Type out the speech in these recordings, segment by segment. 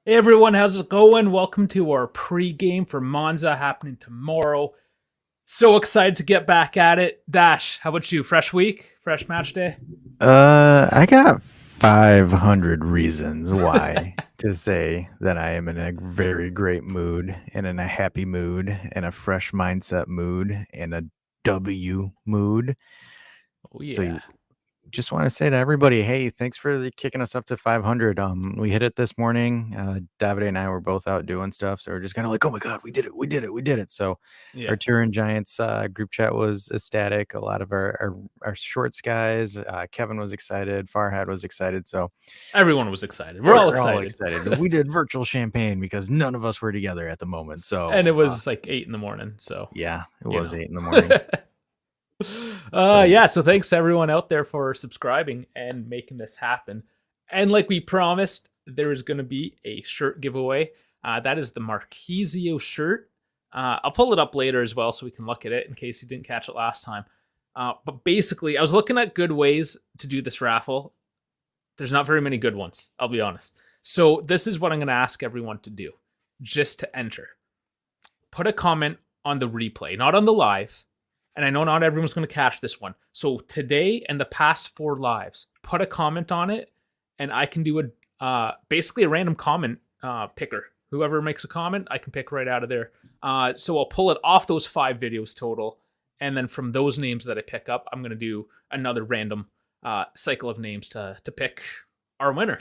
Hey everyone, how's it going? Welcome to our pre-game for Monza happening tomorrow. So excited to get back at it. Dash, how about you? Fresh week? Fresh match day? I got 500 reasons why to say that I am in a very great mood and in a happy mood and a fresh mindset mood and a W mood. Oh So yeah. just want to say to everybody, hey, thanks for kicking us up to 500. We hit it this morning. David and I were both out doing stuff, so we're just kind of like, oh my god, we did it, we did it, we did it. So Yeah. our Turin Giants group chat was ecstatic. A lot of our shorts guys, Kevin was excited, Farhad was excited. So Everyone was excited. We're all we're all excited. excited. We did virtual champagne because none of us were together at the moment. So And it was like 8 in the morning, so yeah, it you was know. 8 in the morning. So Yeah, so thanks to everyone out there for subscribing and making this happen. And like we promised, there is going to be a shirt giveaway. That is the Marquisio shirt. I'll pull it up later as well so we can look at it in case you didn't catch it last time. But basically, I was looking at good ways to do this raffle. There's not very many good ones, I'll be honest. So this is what I'm going to ask everyone to do just to enter. Put a comment on the replay, not on the live. And I know not everyone's going to catch this one. So today and the past 4 lives, put a comment on it, and I can do basically a random comment picker. Whoever makes a comment, I can pick right out of there. So I'll pull it off those 5 videos total, and then from those names that I pick up, I'm going to do another random cycle of names to pick our winner.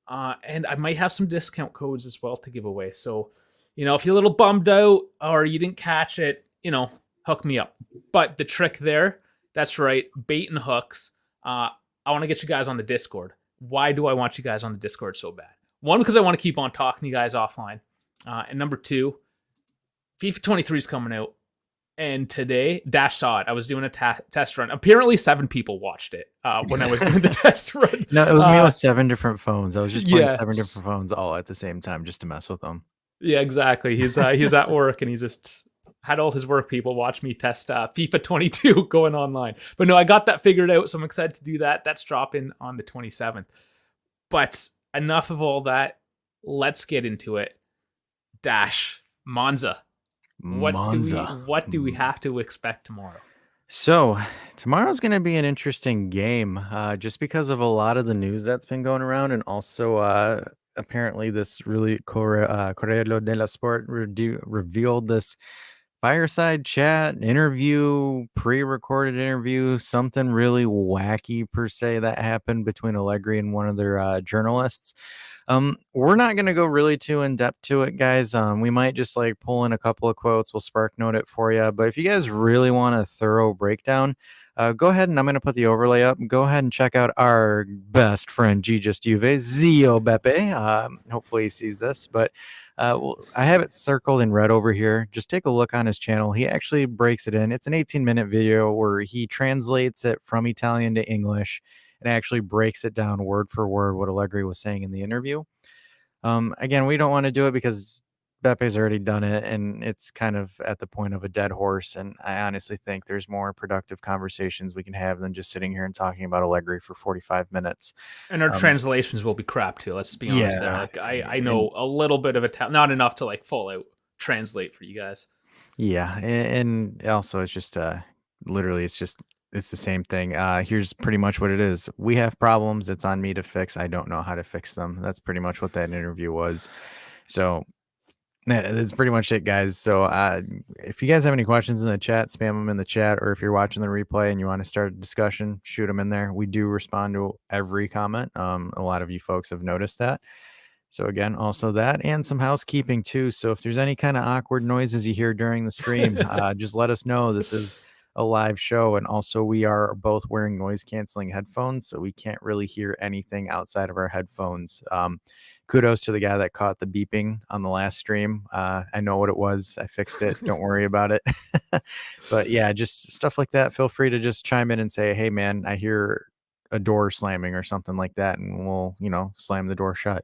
And I might have some discount codes as well to give away. So, if you're a little bummed out or you didn't catch it, hook me up. But the trick there, that's right, bait and hooks. I want to get you guys on the Discord. Why do I want you guys on the Discord so bad? One, because I want to keep on talking to you guys offline. And number 2, FIFA 23 is coming out. And today, Dash saw it. I was doing a test run. Apparently, 7 people watched it when I was doing the test run. no, it was me with 7 different phones. I was just playing Yeah. 7 different phones all at the same time just to mess with them. Yeah, exactly. He's at work and he just had all his work people watch me test FIFA 22 going online. But no, I got that figured out, so I'm excited to do that. That's dropping on the 27th. But enough of all that. Let's get into it. Dash, Monza. Monza. What do we have to expect tomorrow? So tomorrow's going to be an interesting game, just because of a lot of the news that's been going around, and also apparently this really Corriere dello Sport revealed this fireside chat interview, pre-recorded interview, something really wacky per se that happened between Allegri and one of their journalists. We're not going to go really too in depth to it, guys. We might just like pull in a couple of quotes. We'll spark note it for you. But if you guys really want a thorough breakdown, go ahead and I'm going to put the overlay up. Go ahead and check out our best friend, G Just Juve, Zio Beppe. Hopefully he sees this, but I have it circled in red over here. Just take a look on his channel. He actually breaks it in. It's an 18-minute video where he translates it from Italian to English and actually breaks it down word for word what Allegri was saying in the interview. Again, we don't want to do it because Beppe's already done it, and it's kind of at the point of a dead horse. And I honestly think there's more productive conversations we can have than just sitting here and talking about Allegri for 45 minutes. And our translations will be crap too. Let's be honest there. Like I know a little bit of Italian, not enough to like full out translate for you guys. Yeah, and also it's just literally it's the same thing. Here's pretty much what it is. We have problems. It's on me to fix. I don't know how to fix them. That's pretty much what that interview was. So that's pretty much it, guys. So if you guys have any questions in the chat, spam them in the chat. Or if you're watching the replay and you want to start a discussion, shoot them in there. We do respond to every comment. A lot of you folks have noticed that. So again, also that and some housekeeping too. So if there's any kind of awkward noises you hear during the stream, just let us know. This is a live show, and also we are both wearing noise canceling headphones, so we can't really hear anything outside of our headphones. Kudos to the guy that caught the beeping on the last stream. I know what it was. I fixed it. Don't worry about it. But yeah, just stuff like that. Feel free to just chime in and say, hey man, I hear a door slamming or something like that, and we'll, slam the door shut.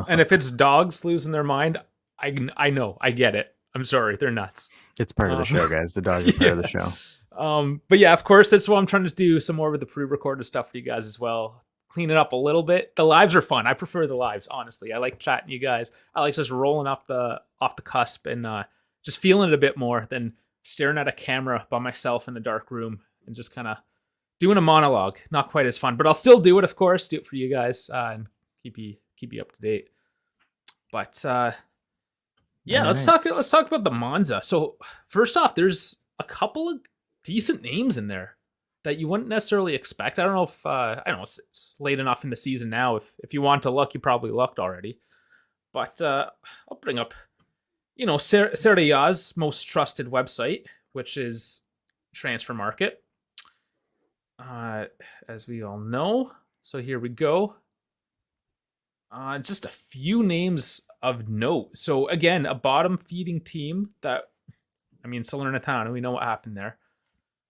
And if it's dogs losing their mind, I know, I get it. I'm sorry, they're nuts. It's part of the show, guys. The dogs are part of the show. But yeah, of course, that's what I'm trying to do. Some more of the pre-recorded stuff for you guys as well. clean it up a little bit. The lives are fun. I prefer the lives, honestly. I like chatting to you guys. I like just rolling off the cusp and just feeling it a bit more than staring at a camera by myself in a dark room and just kind of doing a monologue. Not quite as fun, but I'll still do it, of course. Do it for you guys and keep you up to date. But yeah, All let's right. talk about the Monza. So first off, there's a couple of decent names in there that you wouldn't necessarily expect. I don't know if I don't know. It's late enough in the season now. If you want to look, you probably looked already. But I'll bring up, Serie A's most trusted website, which is Transfer Market, as we all know. So here we go. Just a few names of note. So again, a bottom feeding team that, Salernitana, we know what happened there.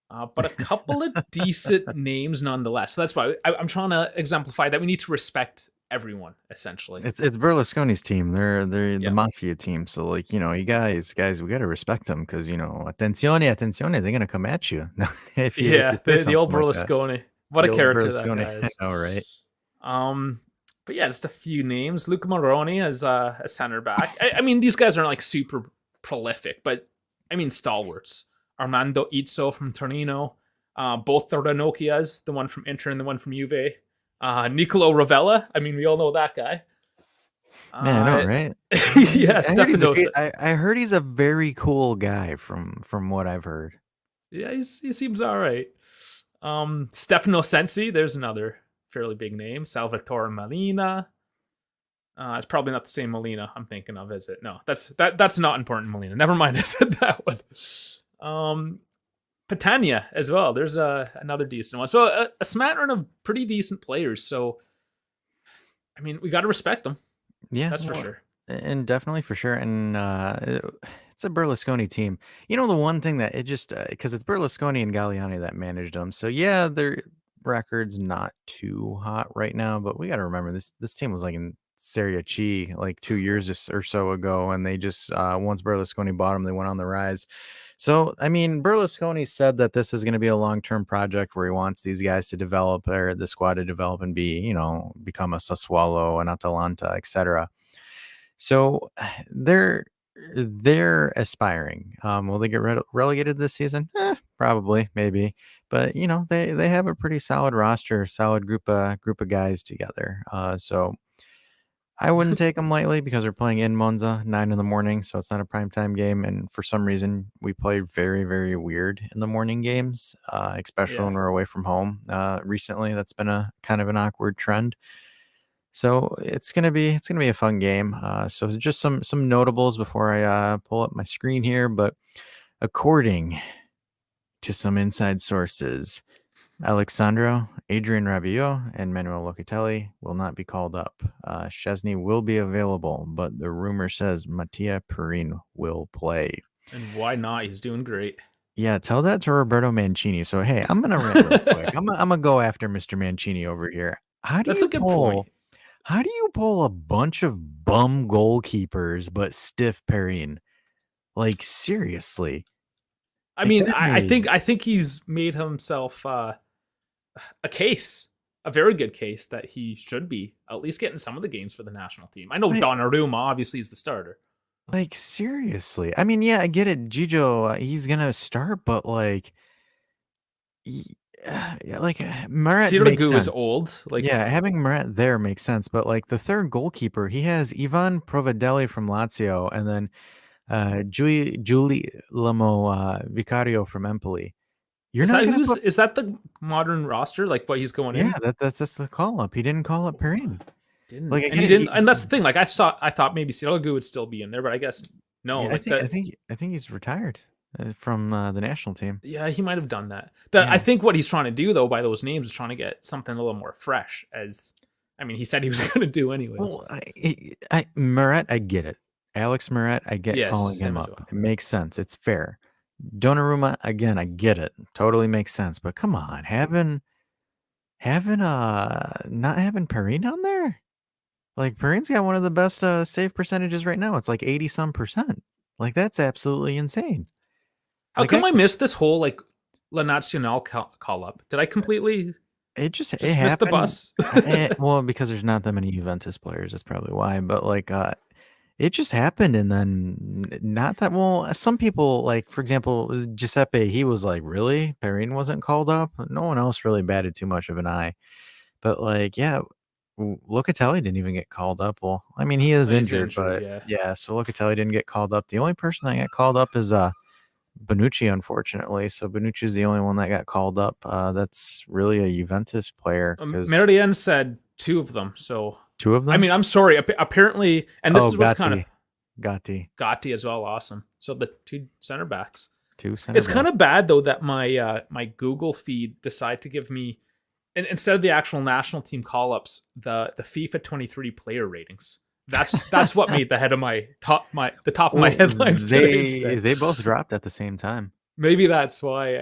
But a couple of decent names nonetheless. So that's why I'm trying to exemplify that we need to respect everyone, essentially. It's Berlusconi's team. They're the Yeah. mafia team. So like, you guys, we gotta respect them because attenzione, attenzione, they're gonna come at you if you Yeah, say the old something like that. Berlusconi. What The a old character that Berlusconi. guy I is. know, right? Um, but yeah, just a few names. Luca Moroni as a center back. These guys aren't like super prolific, but stalwarts. Armando Izzo from Torino. Both the Ranocchias, the one from Inter and the one from Juve. Nicolo Ravella. We all know that guy. Man, I know, Uh, right? yeah, I heard he's a Stefanosa. I heard he's a very cool guy from what I've heard. Yeah, he seems all right. Stefano Sensi, there's another fairly big name. Salvatore Molina. It's probably not the same Molina I'm thinking of, is it? No, that's not important, Molina. Never mind, I said that one. Patania as well. There's another decent one. So a smattering of pretty decent players. So, we got to respect them. Yeah, That's for well, sure. and definitely for sure, and it's a Berlusconi team. The one thing that it just because it's Berlusconi and Galliani that managed them, so yeah, their record's not too hot right now. But we got to remember this team was like in Serie C like 2 years or so ago, and they just once Berlusconi bought them, they went on the rise. So Berlusconi said that this is going to be a long-term project where he wants these guys to develop or the squad to develop and be become a Sassuolo, an Atalanta, etc. So they're aspiring. Will they get relegated this season? Probably, maybe. But they have a pretty solid roster, solid group of guys together. So I wouldn't take them lightly because we're playing in Monza, 9 in the morning, so it's not a primetime game. And for some reason, we play very, very weird in the morning games, especially Yeah. when we're away from home. Recently, that's been a kind of an awkward trend. So it's gonna be a fun game. So just some notables before I pull up my screen here. But according to some inside sources, Alexandro, Adrian Rabiot, and Manuel Locatelli will not be called up. Chesney will be available, but the rumor says Mattia Perin will play. And why not? He's doing great. Yeah, tell that to Roberto Mancini. So hey, I'm gonna rant real quick. I'm gonna go after Mr. Mancini over here. How do That's a you good point. pull? How do you pull a bunch of bum goalkeepers but stiff Perrine? Like seriously, like that is I think he's made himself a case, a very good case that he should be at least getting some of the games for the national team. I know like, Donnarumma obviously is the starter. like seriously. I mean, yeah, I get it. Gijo, he's gonna start, but like, yeah, like Marat makes Sirigu is sense. old. Yeah, Like, having Marat there makes sense, but like the third goalkeeper, he has Ivan Provadelli from Lazio, and then Julie Lamo Vicario from Empoli. You're not gonna put is that the modern roster? Like what he's going Yeah, in? that's the call up. He didn't call up Perrin. Didn't Like, I and get he it, didn't. And that's the thing. Like I thought maybe Sirigu would still be in there, but I guess no. yeah, I Like think I that. think I think he's retired, from, the national team. Yeah, he might have done that. I Yeah. think what he's trying to do though by those names is trying to get something a little more fresh. As he said he was going to do anyways. Well, Murat, I get it. Alex Murat, I get calling Yes, him him as up. well. It makes sense. It's fair. Donnarumma, again, I get it. Totally makes sense. But come on, not having Perrin on there? Like, Perrin's got one of the best, save percentages right now. It's like 80 some percent. Like, that's absolutely insane. How Like, I come I could missed this whole like La Nacional call up? Did I completely? it Just missed the happened. bus. Well, because there's not that many Juventus players, that's probably why. But like, it just happened, and then not that well. Some people, like for example, Giuseppe. He was like, "Really? Perrin wasn't called up." No one else really batted too much of an eye. But like, yeah, Locatelli didn't even get called up. Well, I mean, he is He's injured, injured, but yeah. yeah, so Locatelli didn't get called up. The only person that got called up is Bonucci, unfortunately. So Bonucci is the only one that got called up. That's really a Juventus player because Meridian said two of them. So, two of I them. mean, I'm sorry. Apparently, and this Oh, is what's kind of Gatti, Gotti as well. Awesome. So the two center backs. two center It's kind back. of bad though that my Google feed decided to give me, instead of the actual national team call ups, the FIFA 23 player ratings. That's what made the head of the top of my Well, headlines today instead. they both dropped at the same time. Maybe that's why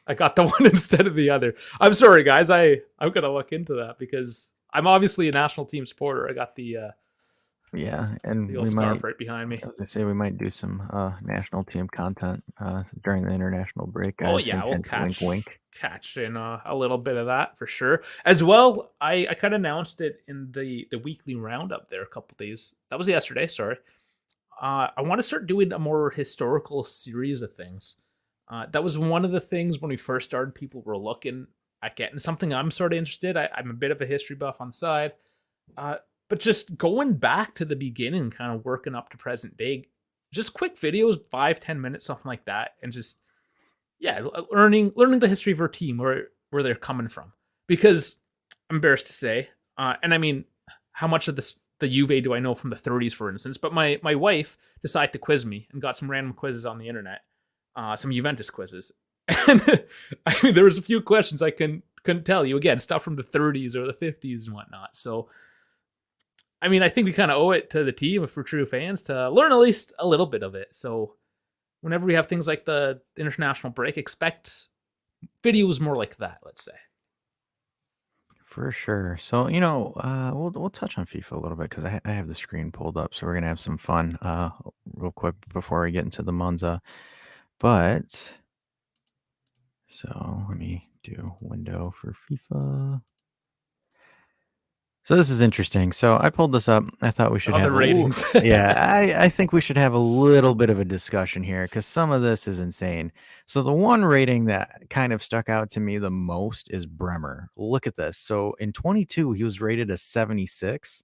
I got the one instead of the other. I'm sorry, guys. I'm gonna look into that because I'm obviously a national team supporter. I got Yeah, the and old scarf right behind me. as I say, we might do some national team content during the international break, Oh guys. yeah, Hint, we'll hint, wink, wink. catch in a little bit of that for sure. As well, I kind of announced it in the weekly roundup there a couple days. That was yesterday. Sorry. I want to start doing a more historical series of things. That was one of the things when we first started. People were looking at getting something. I'm sort of interested. I'm a bit of a history buff on the side, uh, but just going back to the beginning, kind of working up to present day. Just quick videos, 5-10 minutes, something like that, and just yeah, learning the history of our team, where they're coming from. Because I'm embarrassed to say, and I mean, how much of the Juve do I know from the 30s, for instance? But my wife decided to quiz me and got some random quizzes on the internet, some Juventus quizzes, and I mean, there was a few questions I couldn't tell you. Again, stuff from the 30s or the 50s and whatnot. So I mean, I think we kind of owe it to the team, if we're true fans, to learn at least a little bit of it. So whenever we have things like the international break, expect videos more like that, let's say. For sure. So, we'll touch on FIFA a little bit because I have the screen pulled up, so we're gonna have some fun real quick before we get into the Monza. But so let me do window for FIFA. So this is interesting. So I pulled this up. I thought we should Other have ratings. yeah, I think we should have a little bit of a discussion here because some of this is insane. So the one rating that kind of stuck out to me the most is Bremer. Look at this. So in 22, he was rated a 76,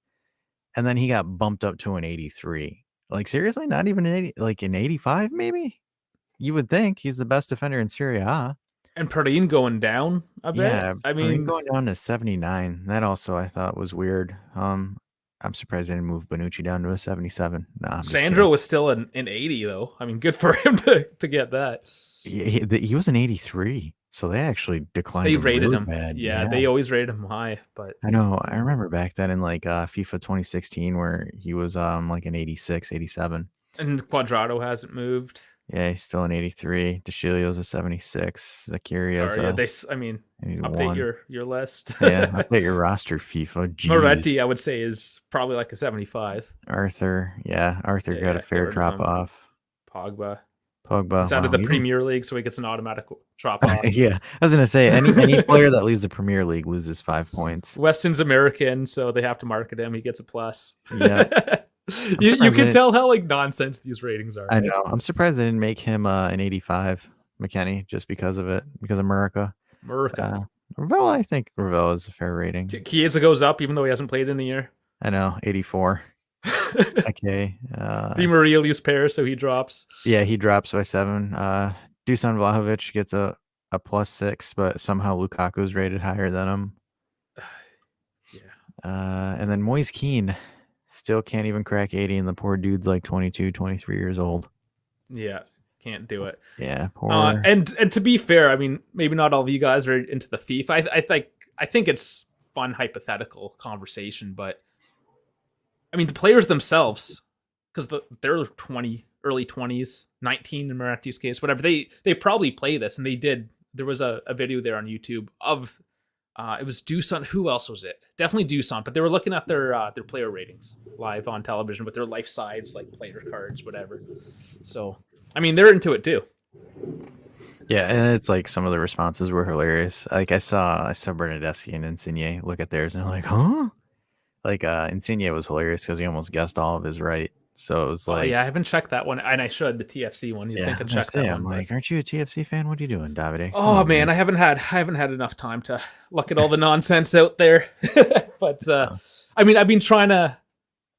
and then he got bumped up to an 83. Like seriously, not even an 80, like an 85 maybe? You would think he's the best defender in Serie A. And Pardine going down a bit. Yeah, I Perrin mean, going down to 79. That also I thought was weird. I'm surprised they didn't move Bonucci down to a 77. No, I'm just Sandro kidding. was still an 80 though. I mean, good for him to get that. He was an 83, so they actually declined They him rated really him. bad. Yeah, Yeah, they always rated him high, but I know. I remember back then in like FIFA 2016 where he was like an 86, 87. and Quadrado hasn't moved. Yeah, he's still an 83. DeCilio's a 76. Zakaria's Sorry, yeah, a I mean, update 81. your list. Yeah, update your roster, FIFA. Moretti, Jeez. I would say, is probably like a 75. Arthur got a Yeah, get fair rid of drop him. off. Pogba. Pogba, He's out of wow, the even Premier League, so he gets an automatic drop off. yeah, I was gonna say any player that leaves the Premier League loses 5 points. Weston's American, so they have to market him. He gets a plus. Yeah, I'm You surprised they can didn't tell how like nonsense these ratings are, I right? know. I'm surprised they didn't make him an 85, McKennie, just because of it, because of America. Murica. Uh, Ravel, I think Ravel is a fair rating. Chiesa goes up even though he hasn't played in a year. I know, 84. Okay. Di Maria leaves Paris, so he drops. Yeah, he drops by 7. Dusan Vlahovic gets a +6, but somehow Lukaku's rated higher than him. Yeah. And then Moise Keane still can't even crack 80, and the poor dude's like 22, 23 years old. Yeah. Can't do it. Yeah, poor. And to be fair, I mean, maybe not all of you guys are into the FIFA. I think it's fun hypothetical conversation, but I mean the players themselves, because they're 20, early 20s, 19 in Maratti's case, whatever. They probably play this, and they did. There was a video there on YouTube of it was Dusan. Who else was it? Definitely Dusan. But they were looking at their player ratings live on television with their life size like player cards, whatever. So I mean they're into it too. Yeah, and it's like some of the responses were hilarious. Like I saw Bernadeschi and Insigne look at theirs and I'm like, huh? Like Insigne was hilarious because he almost guessed all of his right. So it was Oh like, yeah, I haven't checked that one, and I should, the TFC one. You'd yeah, think I I'd was gonna check say, that I'm one, but like, aren't you a TFC fan? What are you doing, Davide? Come oh on, man, man. I haven't had enough time to look at all the nonsense out there. But Uh, I mean, I've been trying to.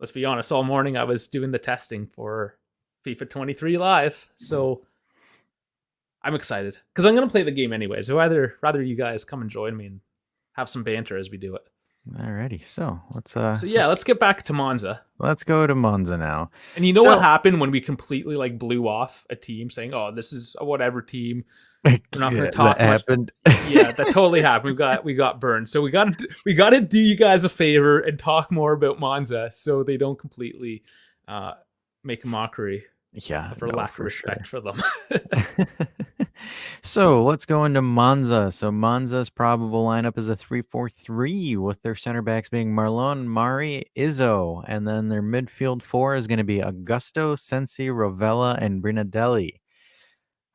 Let's be honest. All morning, I was doing the testing for FIFA 23 Live, so I'm excited because I'm gonna play the game anyway. So rather you guys come and join me and have some banter as we do it. Alrighty, so let's So yeah, let's get back to Monza. let's go to Monza now. And you know what So happened when we completely like blew off a team saying, "Oh, this is a whatever team. We're not going to that talk much." happened. Yeah, that totally happened. We got burned. So we got to do you guys a favor and talk more about Monza so they don't completely uh, make a mockery Yeah, of our no, lack of for respect sure. for them. So let's go into Monza. So Monza's probable lineup is a 3-4-3 with their center backs being Marlon, Mari, Izzo. And then their midfield four is going to be Augusto, Sensi, Rovella, and Brinadelli.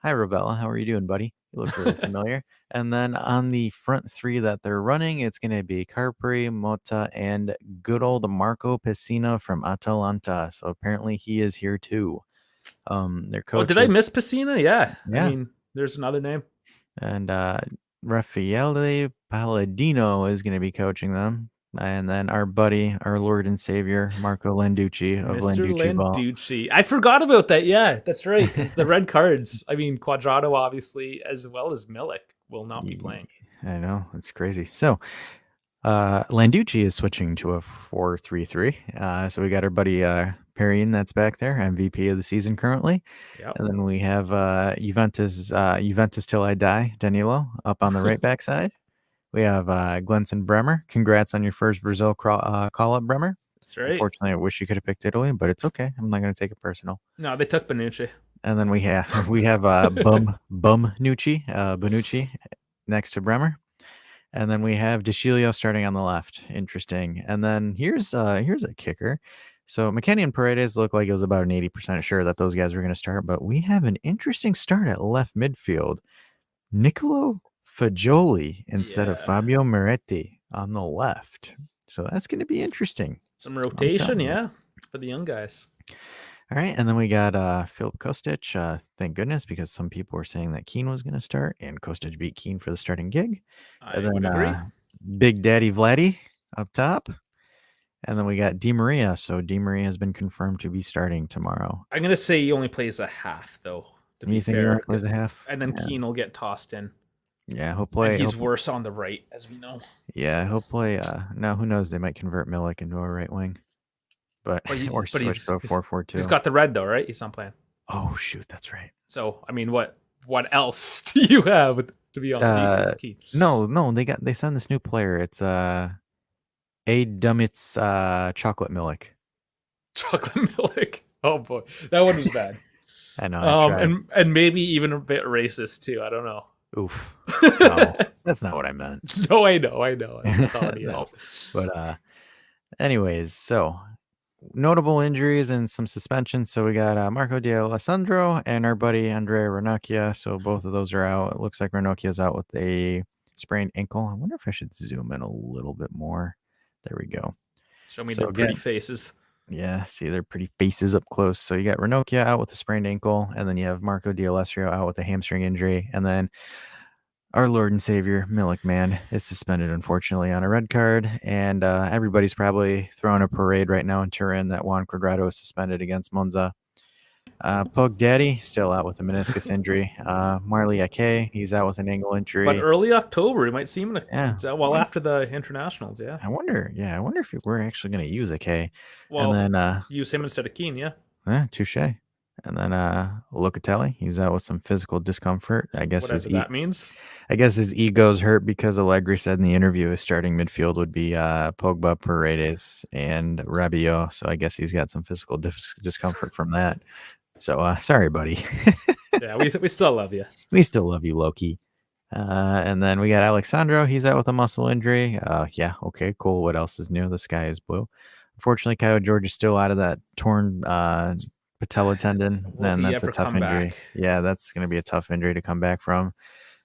Hi, Rovella. How are you doing, buddy? You look really familiar. And then on the front three that they're running, it's going to be Carpri, Mota, and good old Marco Pessina from Atalanta. So apparently he is here too. Their Oh, coach did I is, miss Pacina? Yeah. I yeah, mean, there's another name. and Raffaele Palladino is going to be coaching them. And then our buddy, our Lord and Savior, Marco Landucci of Mr. Landucci Ball. Landucci. I forgot about that. Yeah, that's right. Because the red cards, I mean, Quadrado, obviously, as well as Milik, will not be playing. I know, it's crazy. So Landucci is switching to a 4-3-3. So we got our buddy Perrine that's back there, MVP of the season currently. Yep. And then we have Juventus till I die, Danilo, up on the right back side. We have Glenson Bremer. Congrats on your first Brazil call-up, Bremer. That's right. Unfortunately, I wish you could have picked Italy, but it's okay. I'm not going to take it personal. No, they took Benucci. And then we have Bonucci next to Bremer. And then we have DeCilio starting on the left. Interesting. And then here's a kicker. So McKennie and Paredes look like it was about an 80% sure that those guys were going to start, but we have an interesting start at left midfield. Nicolo Fagioli instead of Yeah. Fabio Moretti on the left. So that's going to be interesting. Some I'm rotation, telling you. yeah, for the young guys. All right, and then we got Filip Kostic. Thank goodness, because some people were saying that Keane was going to start, and Kostic beat Keane for the starting gig. I And would then agree. Big Daddy Vladdy up top. And then we got Di Maria. So Di Maria has been confirmed to be starting tomorrow. I'm gonna say he only plays a half, though. To be You think he fair, only plays a half? and then Yeah, Keane will get tossed in, yeah, he'll and play. he's worse on the right, as we know. Yeah, So, he'll play. Now who knows? They might convert Milik into a right wing, but or but switch to a 4-4-2. he's got the red though, right? He's not playing. Oh shoot, that's right. So I mean, what else do you have? To be honest, equals Keane. No, they signed this new player. It's A Dumitz Chocolate Milik. Chocolate Milik. Oh boy, that one was bad. I know. I tried. And maybe even a bit racist too. I don't know. Oof. No, that's not what I meant. No, I know. I was calling you No. out. But anyways, so notable injuries and some suspensions. So we got Marco D'Alessandro and our buddy Andrea Ranocchia. So both of those are out. It looks like Ranocchia's out with a sprained ankle. I wonder if I should zoom in a little bit more. There we go. Show me So their pretty again, faces. yeah, see their pretty faces up close. So you got Ranocchia out with a sprained ankle, and then you have Marco D'Alessio out with a hamstring injury, and then our Lord and Savior Milik Man is suspended, unfortunately, on a red card, and everybody's probably throwing a parade right now in Turin that Juan Cuadrado is suspended against Monza. Pug Daddy still out with a meniscus injury. Marley Ake, he's out with an ankle injury. But early October, we might see him. Yeah. After the internationals, yeah. I wonder if we're actually going to use Ake. Well, and then use him instead of Keane, yeah. Touche. And then Locatelli, he's out with some physical discomfort. I guess Whatever that means. I guess his ego's hurt because Allegri said in the interview his starting midfield would be Pogba, Paredes, and Rabiot. So I guess he's got some physical discomfort from that. So sorry, buddy. Yeah, we still love you. We still love you, Loki. And then we got Alexandro. He's out with a muscle injury. Yeah, okay, cool. What else is new? The sky is blue. Unfortunately, Kyle George is still out of that torn patella tendon, Will then he that's a ever tough come back? injury. Yeah, that's gonna be a tough injury to come back from.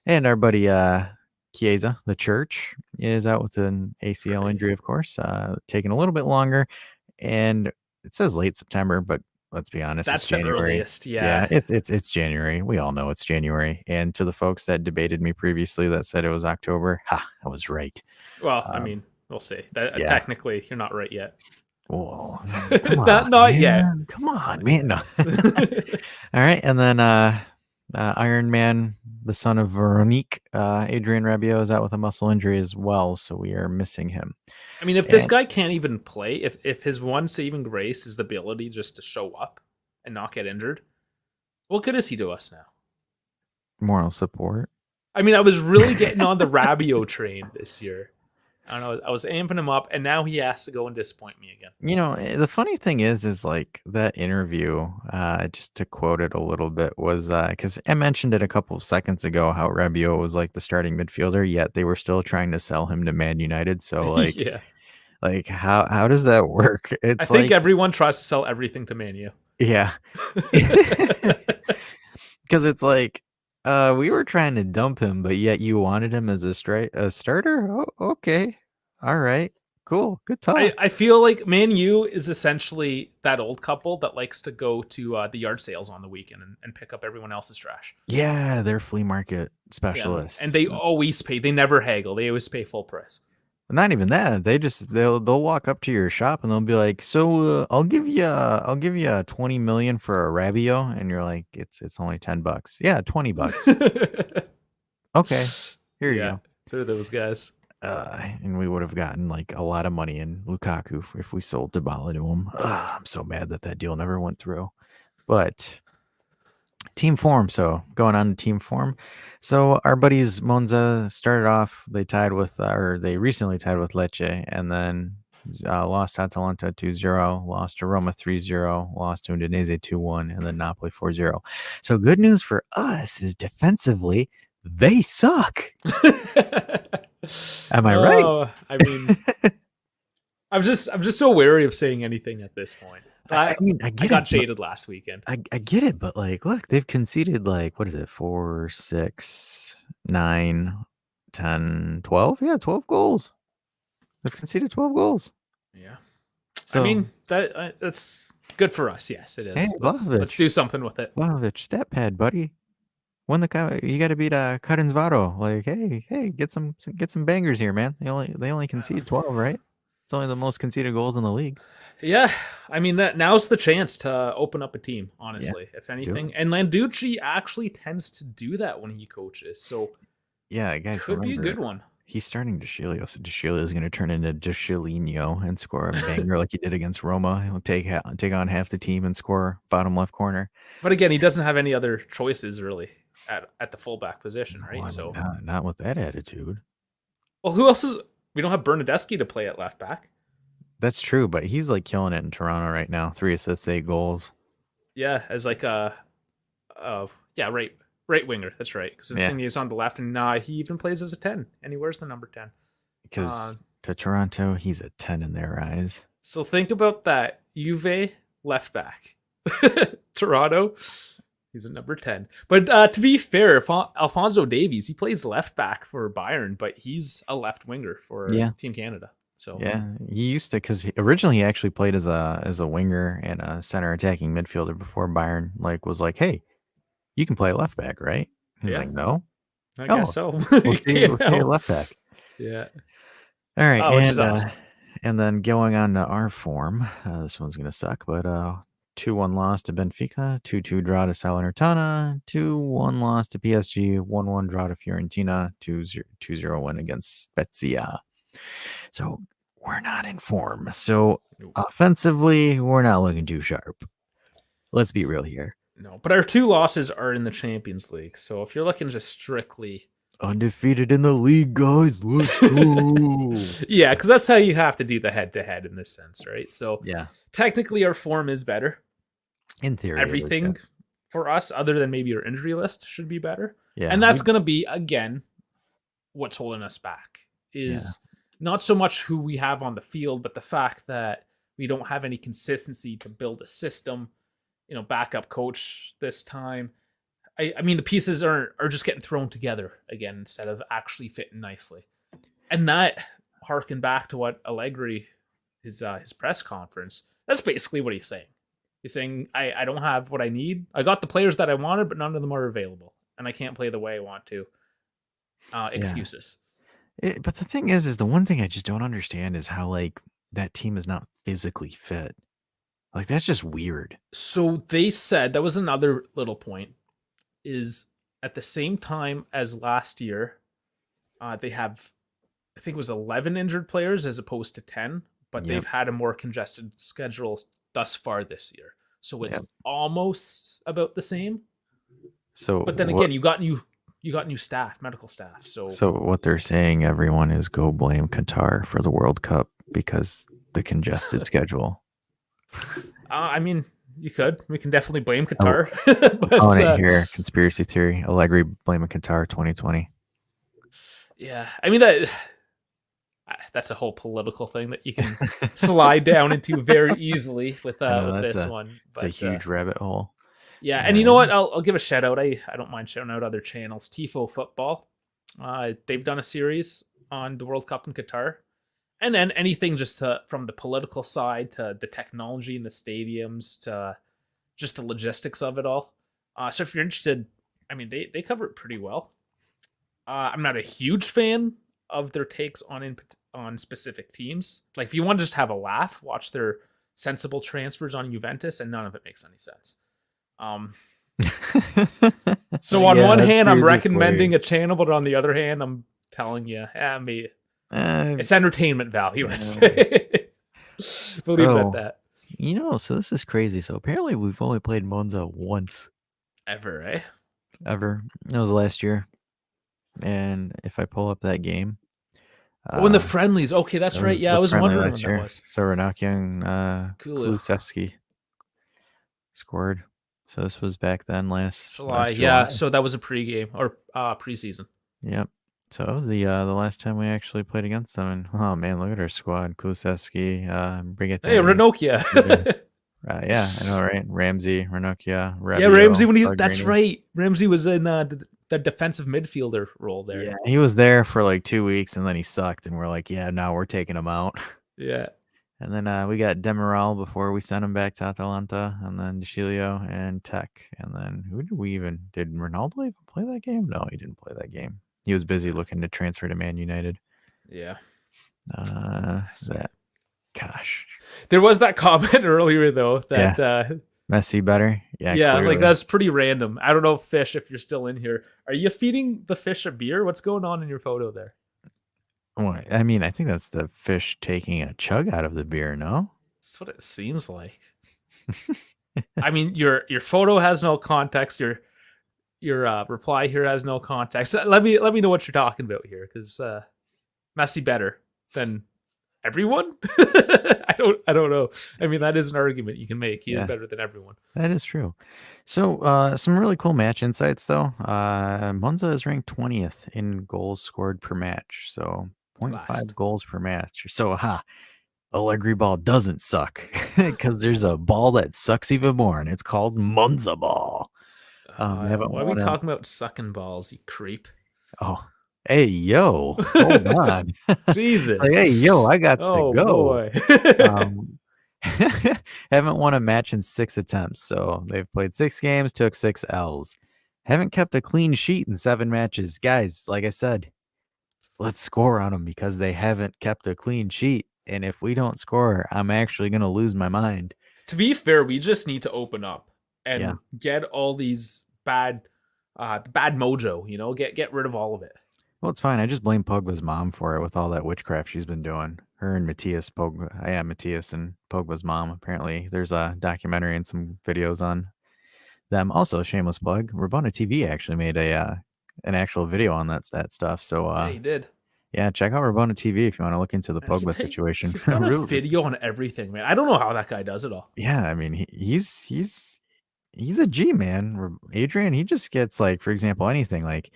And our buddy Chiesa, the church, is out with an ACL Right. injury, of course, taking a little bit longer. And it says late September, but let's be honest, it's That's the January. earliest. Yeah, Yeah. it's January. We all know it's January. And to the folks that debated me previously that said it was October, ha, I was right. Well, I Um, mean, we'll see. That yeah. technically, you're not right yet. Well, come on, Not yet. man. Come on, Not man. No. yet. All right, and then Iron Man, the son of Veronique, Adrian Rabiot is out with a muscle injury as well, so we are missing him. I mean, if this And guy can't even play, if his one saving grace is the ability just to show up and not get injured, what good is he to us now? moral support. I mean, I was really getting on the Rabiot train this year. I don't know. I was amping him up, and now he has to go and disappoint me again. The funny thing is like that interview, just to quote it a little bit, was because I mentioned it a couple of seconds ago how Rabiot was like the starting midfielder, yet they were still trying to sell him to Man United. So Yeah. like how does that work? I It's think like, everyone tries to sell everything to Manu. yeah. Because it's like, we were trying to dump him, but yet you wanted him as a starter? Oh, okay. All right. Cool. Good talk. I feel like Man U is essentially that old couple that likes to go to the yard sales on the weekend and pick up everyone else's trash. Yeah, they're flea market Yeah. And specialists. they always pay. They never haggle. They always pay full price. Not even that. They'll walk up to your shop and they'll be like, "So, I'll give you 20 million for a Rabio," and you're like, "It's only $10." Yeah, $20. Okay, here you Yeah, go. they're those guys. And we would have gotten like a lot of money in Lukaku if we sold Dybala to him. I'm so mad that deal never went through. But team form. So going on to team form. So our buddies Monza started off. They recently tied with Lecce, and then lost to Atalanta 2-0, lost to Roma 3-0, lost to Udinese 2-1, and then Napoli 4-0. So good news for us is defensively they suck. Am I right? Oh, I mean, I'm just so wary of saying anything at this point. I mean, I I get got it. jaded last weekend. I get it, but like, look, they've conceded like, what is it, 4, 6, 9, 10, 12? Yeah, 12 goals. They've conceded 12 goals. Yeah, I So, mean that's good for us. Yes, it hey, is. Let's Vlahovic, do something with it. stat pad, buddy. You got to beat Karinsvaro. Like, hey, get some bangers here, man. They only concede 12, right? It's only the most conceded goals in the league. Yeah, I mean that now's the chance to open up a team. Yeah, Honestly, if do anything, it. and Landucci actually tends to do that when he coaches, so Yeah, guys, could be a good remember, one. he's starting DeShilio, so DeShilio is going to turn into DeShilinho and score a banger like he did against Roma. He'll take on half the team and score bottom left corner. But again, he doesn't have any other choices really at the fullback position, Well, right? I mean, So, not with that attitude. well, who else is? We don't have Bernadeschi to play at left back. That's true, but he's like killing it in Toronto right now. 3 assists, 8 goals. Yeah, as like yeah, right winger. That's right. Because Yeah, Insignia's on the left, and he even plays as a 10, and he wears the number 10. because to Toronto, he's a 10 in their eyes. So think about that. Juve left back. Toronto, he's a number 10. But to be fair, Alphonso Davies, he plays left back for Bayern, but he's a left winger for Yeah. Team Canada. So Yeah, he used to, because originally he actually played as a winger and a center attacking midfielder before Bayern was like, hey, you can play left back, right? He's yeah, like, no. I Oh, guess so. we'll You see. can't We'll see your help. left back. Yeah. All right, Oh, which is awesome. and then going on to our form, this one's gonna suck, but 2-1 loss to Benfica, 2-2 draw to Salernitana, 2-1 loss to PSG, 1-1 draw to Fiorentina, 2-0 win against Spezia. So we're not in form. So Nope. offensively, we're not looking too sharp. Let's be real here. No, but our 2 losses are in the Champions League. So if you're looking just strictly Undefeated in the league, guys. Let's go. yeah, because that's how you have to do the head-to-head in this sense, right? So Yeah. technically our form is better. In theory, it is, Everything yes. for us, other than maybe our injury list, should be better. Yeah, And that's going to be, again, what's holding us back is not so much who we have on the field, but the fact that we don't have any consistency to build a system backup coach this time. I mean, the pieces are just getting thrown together again instead of actually fitting nicely. And that harkened back to what Allegri, his press conference. That's basically what he's saying. He's saying, I don't have what I need. I got the players that I wanted, but none of them are available, and I can't play the way I want to. Excuses. But the thing is the one thing I just don't understand is how like that team is not physically fit. Like that's just weird. So they said that was another little point. Is at the same time as last year, they have, I think it was 11 injured players as opposed to 10, but they've had a more congested schedule thus far this year. So it's almost about the same. So, but then again, you got new staff, medical staff. So what they're saying, everyone, is go blame Qatar for the World Cup because the congested schedule. I mean, we can definitely blame Oh, Qatar. I want to hear conspiracy theory. Allegri blaming Qatar 2020. Yeah, I mean that's a whole political thing that you can slide down into very easily with this one. But, it's a huge rabbit hole. Yeah, and you know what? I'll give a shout out. I don't mind shouting out other channels. Tifo Football. They've done a series on the World Cup in Qatar. And then anything just from the political side to the technology in the stadiums to just the logistics of it all. So if you're interested, I mean, they cover it pretty well. I'm not a huge fan of their takes on specific teams. Like if you want to just have a laugh, watch their sensible transfers on Juventus, and none of it makes any sense. So on one hand, I'm recommending a channel, but on the other hand, I'm telling you, it's entertainment value. Let's say. We'll leave it at that. So this is crazy. So apparently we've only played Monza once. Ever, eh? Ever. It was last year. And if I pull up that game. In the friendlies. Okay, that's right. Yeah, I was wondering when that was. So Renaki and Kulusevski scored. So this was back then last July. Yeah, so that was a pregame or preseason. Yep. So it was the last time we actually played against them. And oh man, look at our squad: Kulusevski, Brigatani. Hey, Ranocchia. Yeah, I know, right? Ramsey, Ranocchia, Rabiot, yeah, Ramsey. That's right. Ramsey was in the defensive midfielder role there. Yeah, he was there for like 2 weeks, and then he sucked, and we're like, yeah, now we're taking him out. Yeah. And then we got Demiral before we sent him back to Atalanta, and then DeCilio and Tech, and then who did Ronaldo even play that game? No, he didn't play that game. He was busy looking to transfer to Man United. Yeah. Gosh. There was that comment earlier though that Messi better. Yeah. Clearly. Like that's pretty random. I don't know, Fish, if you're still in here. Are you feeding the fish a beer? What's going on in your photo there? Well, I mean, I think that's the fish taking a chug out of the beer, no? That's what it seems like. I mean, your photo has no context. Your reply here has no context. Let me know what you're talking about here, because Messi better than everyone. I don't know. I mean, that is an argument you can make. He is better than everyone. That is true. So some really cool match insights though. Monza is ranked 20th in goals scored per match, so 0.5 goals per match. So Allegri ball doesn't suck because there's a ball that sucks even more, and it's called Monza ball. Why are we talking about sucking balls, you creep? Oh, hey, yo, hold on. Jesus. Like, hey, yo, I got to go. Boy. Haven't won a match in 6 attempts. So they've played 6 games, took 6 L's. Haven't kept a clean sheet in 7 matches. Guys, like I said, let's score on them because they haven't kept a clean sheet. And if we don't score, I'm actually going to lose my mind. To be fair, we just need to open up and get all these bad mojo, get rid of all of it. Well, it's fine. I just blame Pogba's mom for it with all that witchcraft she's been doing. Her and Matthias and Pogba's mom. Apparently, there's a documentary and some videos on them. Also, shameless plug. Rabona TV actually made an actual video on that stuff. So yeah, he did. Yeah, check out Rabona TV if you want to look into the Pogba situation. He's got a video on everything, man. I don't know how that guy does it all. Yeah, I mean, he's a G, man. Adrian, he just gets, like, for example, anything like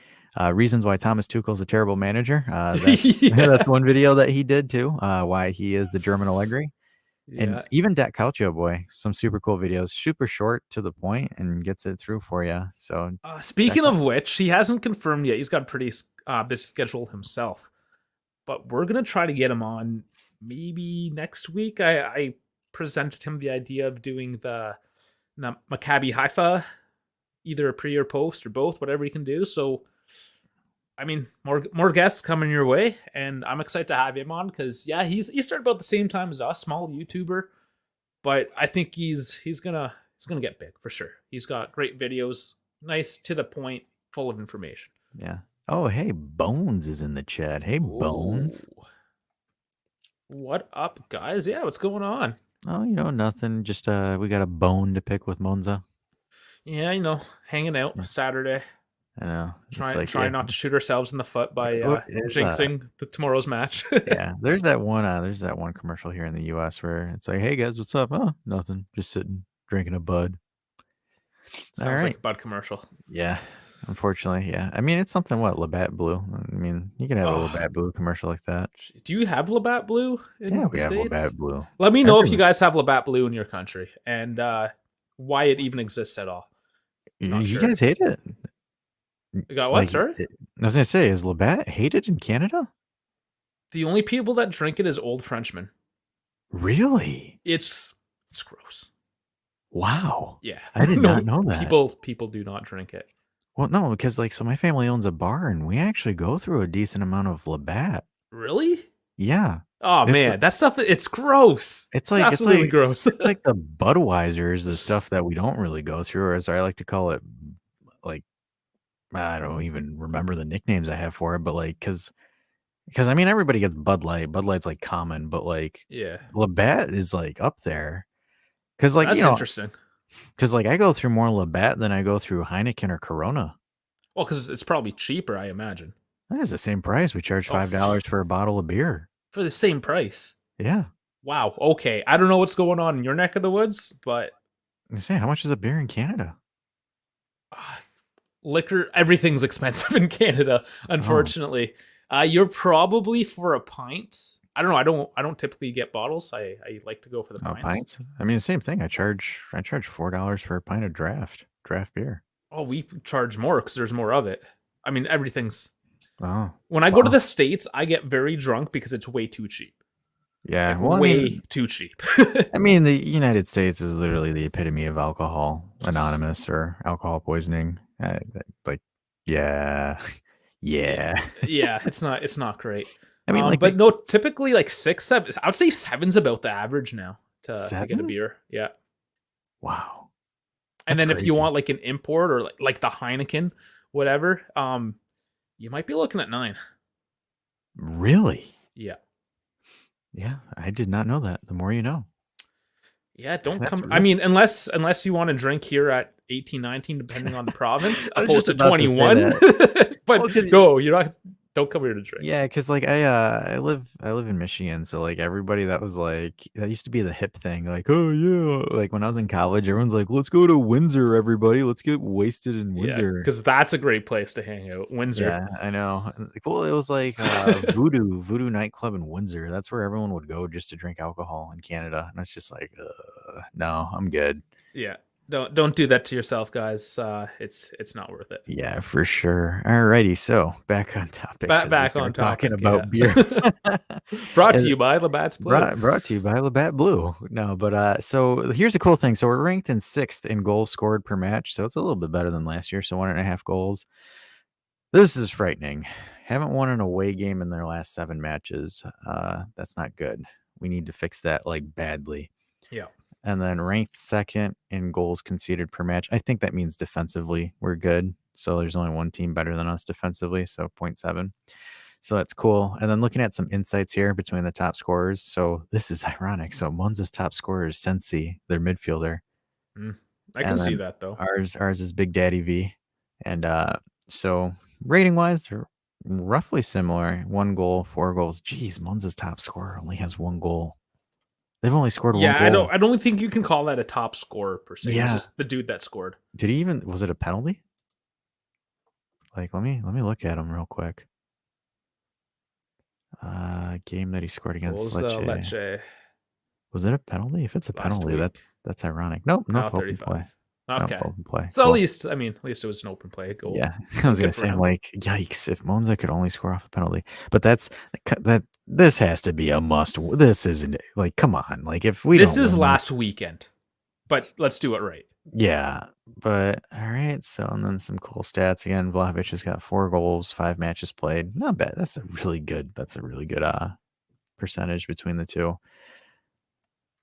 reasons why Thomas Tuchel's a terrible manager. That's one video that he did too. Why he is the German Allegri. And Yeah. even Dat Calcio boy, some super cool videos, super short to the point and gets it through for you. So check Speaking out. of which, he hasn't confirmed yet. He's got a pretty busy schedule himself, but we're gonna try to get him on maybe next week. I presented him the idea of doing the Maccabi Haifa, either a pre or post or both, whatever he can do. So, I mean, more guests coming your way, and I'm excited to have him on because yeah, he started about the same time as us, small YouTuber, but I think he's gonna get big for sure. He's got great videos, nice to the point, full of information. Yeah. Oh, hey, Bones is in the chat. Hey, Ooh, Bones. what up, guys? Yeah, what's going on? Oh, nothing. Just we got a bone to pick with Monza. Yeah, hanging out Yeah, Saturday. I know. It's like, Try not to shoot ourselves in the foot by there's jinxing tomorrow's match. yeah, there's that one commercial here in the US where it's like, "Hey guys, what's up?" "Oh, nothing. Just sitting, drinking a bud." All Sounds like right. a Bud commercial. Yeah. Unfortunately, yeah. I mean, it's something what Labatt Blue. I mean, you can have a Oh, Labatt Blue commercial like that. do you have Labatt Blue Yeah, in the we have States? Labatt Blue. Let me know if you Everyone. guys have Labatt Blue in your country and why it even exists at all. Not You sure. guys hate it? You got what, Like, sir? I was gonna say, is Labatt hated in Canada? The only people that drink it is old Frenchmen. Really? It's it's gross. Wow. Yeah. I did not No, know that. people do not drink it. Well, no, because like, so my family owns a bar, and we actually go through a decent amount of Labatt. Really? Yeah, Oh it's man, that stuff it's gross. it's It's like it's absolutely like gross. it's like the Budweiser's, the stuff that we don't really go through, or as I like to call it, like I don't even remember the nicknames I have for it, but like, because I mean everybody gets Bud Light. Bud Light's like common, but like Yeah. Labatt is like up there. Because like That's interesting. because like I go through more Labatt than I go through Heineken or Corona. Well, because it's probably cheaper, I imagine. That's the same price. We charge Oh, $5 for a bottle of beer. for the same price. Yeah. Wow. Okay. I don't know what's going on in your neck of the woods, but I say, how much is a beer in Canada? uh, liquor, everything's expensive in Canada, Oh, unfortunately. You're probably for a pint. I don't know. I don't typically get bottles. I like to go for the oh, pints. pints. I mean, the same thing. I charge $4 for a pint of draft beer. Oh, we charge more because there's more of it. I mean, everything's. Oh, When I go to wow. the States, I get very drunk because it's way too cheap. Yeah. Like Well, way too cheap. I mean, the United States is literally the epitome of alcohol anonymous or alcohol poisoning. Like, yeah, Yeah, yeah. yeah, it's not great. I mean, like But no, typically like 6, 7. I would say seven's about the average now to get a 7? beer. Yeah, Wow, and that's then if you crazy. want like an import or like the Heineken, whatever, you might be looking at 9. Really? Yeah, Yeah, I did not know that. The more you know. yeah. Don't That's come. I that's mean, unless you want to drink here at 18, 19, depending on the province, I was opposed just to about to say 21. that. Well, But 'cause no, you're not. Don't come here to drink. yeah, cause like, I live in Michigan, so, like, everybody that was, like that used to be the hip thing, like, "Oh, yeah," like, when I was in college, everyone's like, "Let's go to Windsor, everybody. Let's get wasted in Yeah, Windsor." because that's a great place to hang out. Windsor. Yeah, I know. And, like, well, it was like, Voodoo nightclub in Windsor. That's where everyone would go just to drink alcohol in Canada, and it's just like, no, I'm good." Yeah. Don't do that to yourself, guys. It's not worth it. Yeah, for sure. Alrighty, so back on topic because we Back on started talking topic. Yeah. about beer. Brought to And you by Labatt's Blue. brought to you by Labatt Blue. No, but, so here's a cool thing. So we're ranked in 6th in goals scored per match, so it's a little bit better than last year, so 1.5 goals. This is frightening. Haven't won an away game in their last 7 matches. That's not good. We need to fix that, like, badly. Yeah. And then ranked 2nd in goals conceded per match. I think that means defensively we're good. So there's only one team better than us defensively, so 0.7. So that's cool. And then looking at some insights here between the top scorers. So this is ironic. So Monza's top scorer is Sensi, their midfielder. Mm. I can And see then that though. ours is Big Daddy V. And so rating wise, they're roughly similar. 1 goal, 4 goals. Geez, Monza's top scorer only has 1 goal. They've only scored 1 Yeah, goal. I don't think you can call that a top scorer per se. He's Yeah. just the dude that scored. Did he even was it a penalty? Like, let me look at him real quick. Game that he scored What against was the Lecce. Lecce? Was it a penalty? If it's a last penalty, week. that's ironic. Nope, No, nope, open play. 35. Nope, Okay. open play. So Cool. at least it was an open play goal. Yeah, I was gonna Good for say, I'm him. like, yikes! If Monza could only score off a penalty, but that this has to be a must. This isn't like, come on, like if we This don't is win this, last weekend, but let's do it right. yeah. But all right, so and then some cool stats again. Vlahovic has got 4 goals, 5 matches played. Not bad. That's a really good. That's a really good percentage between the two.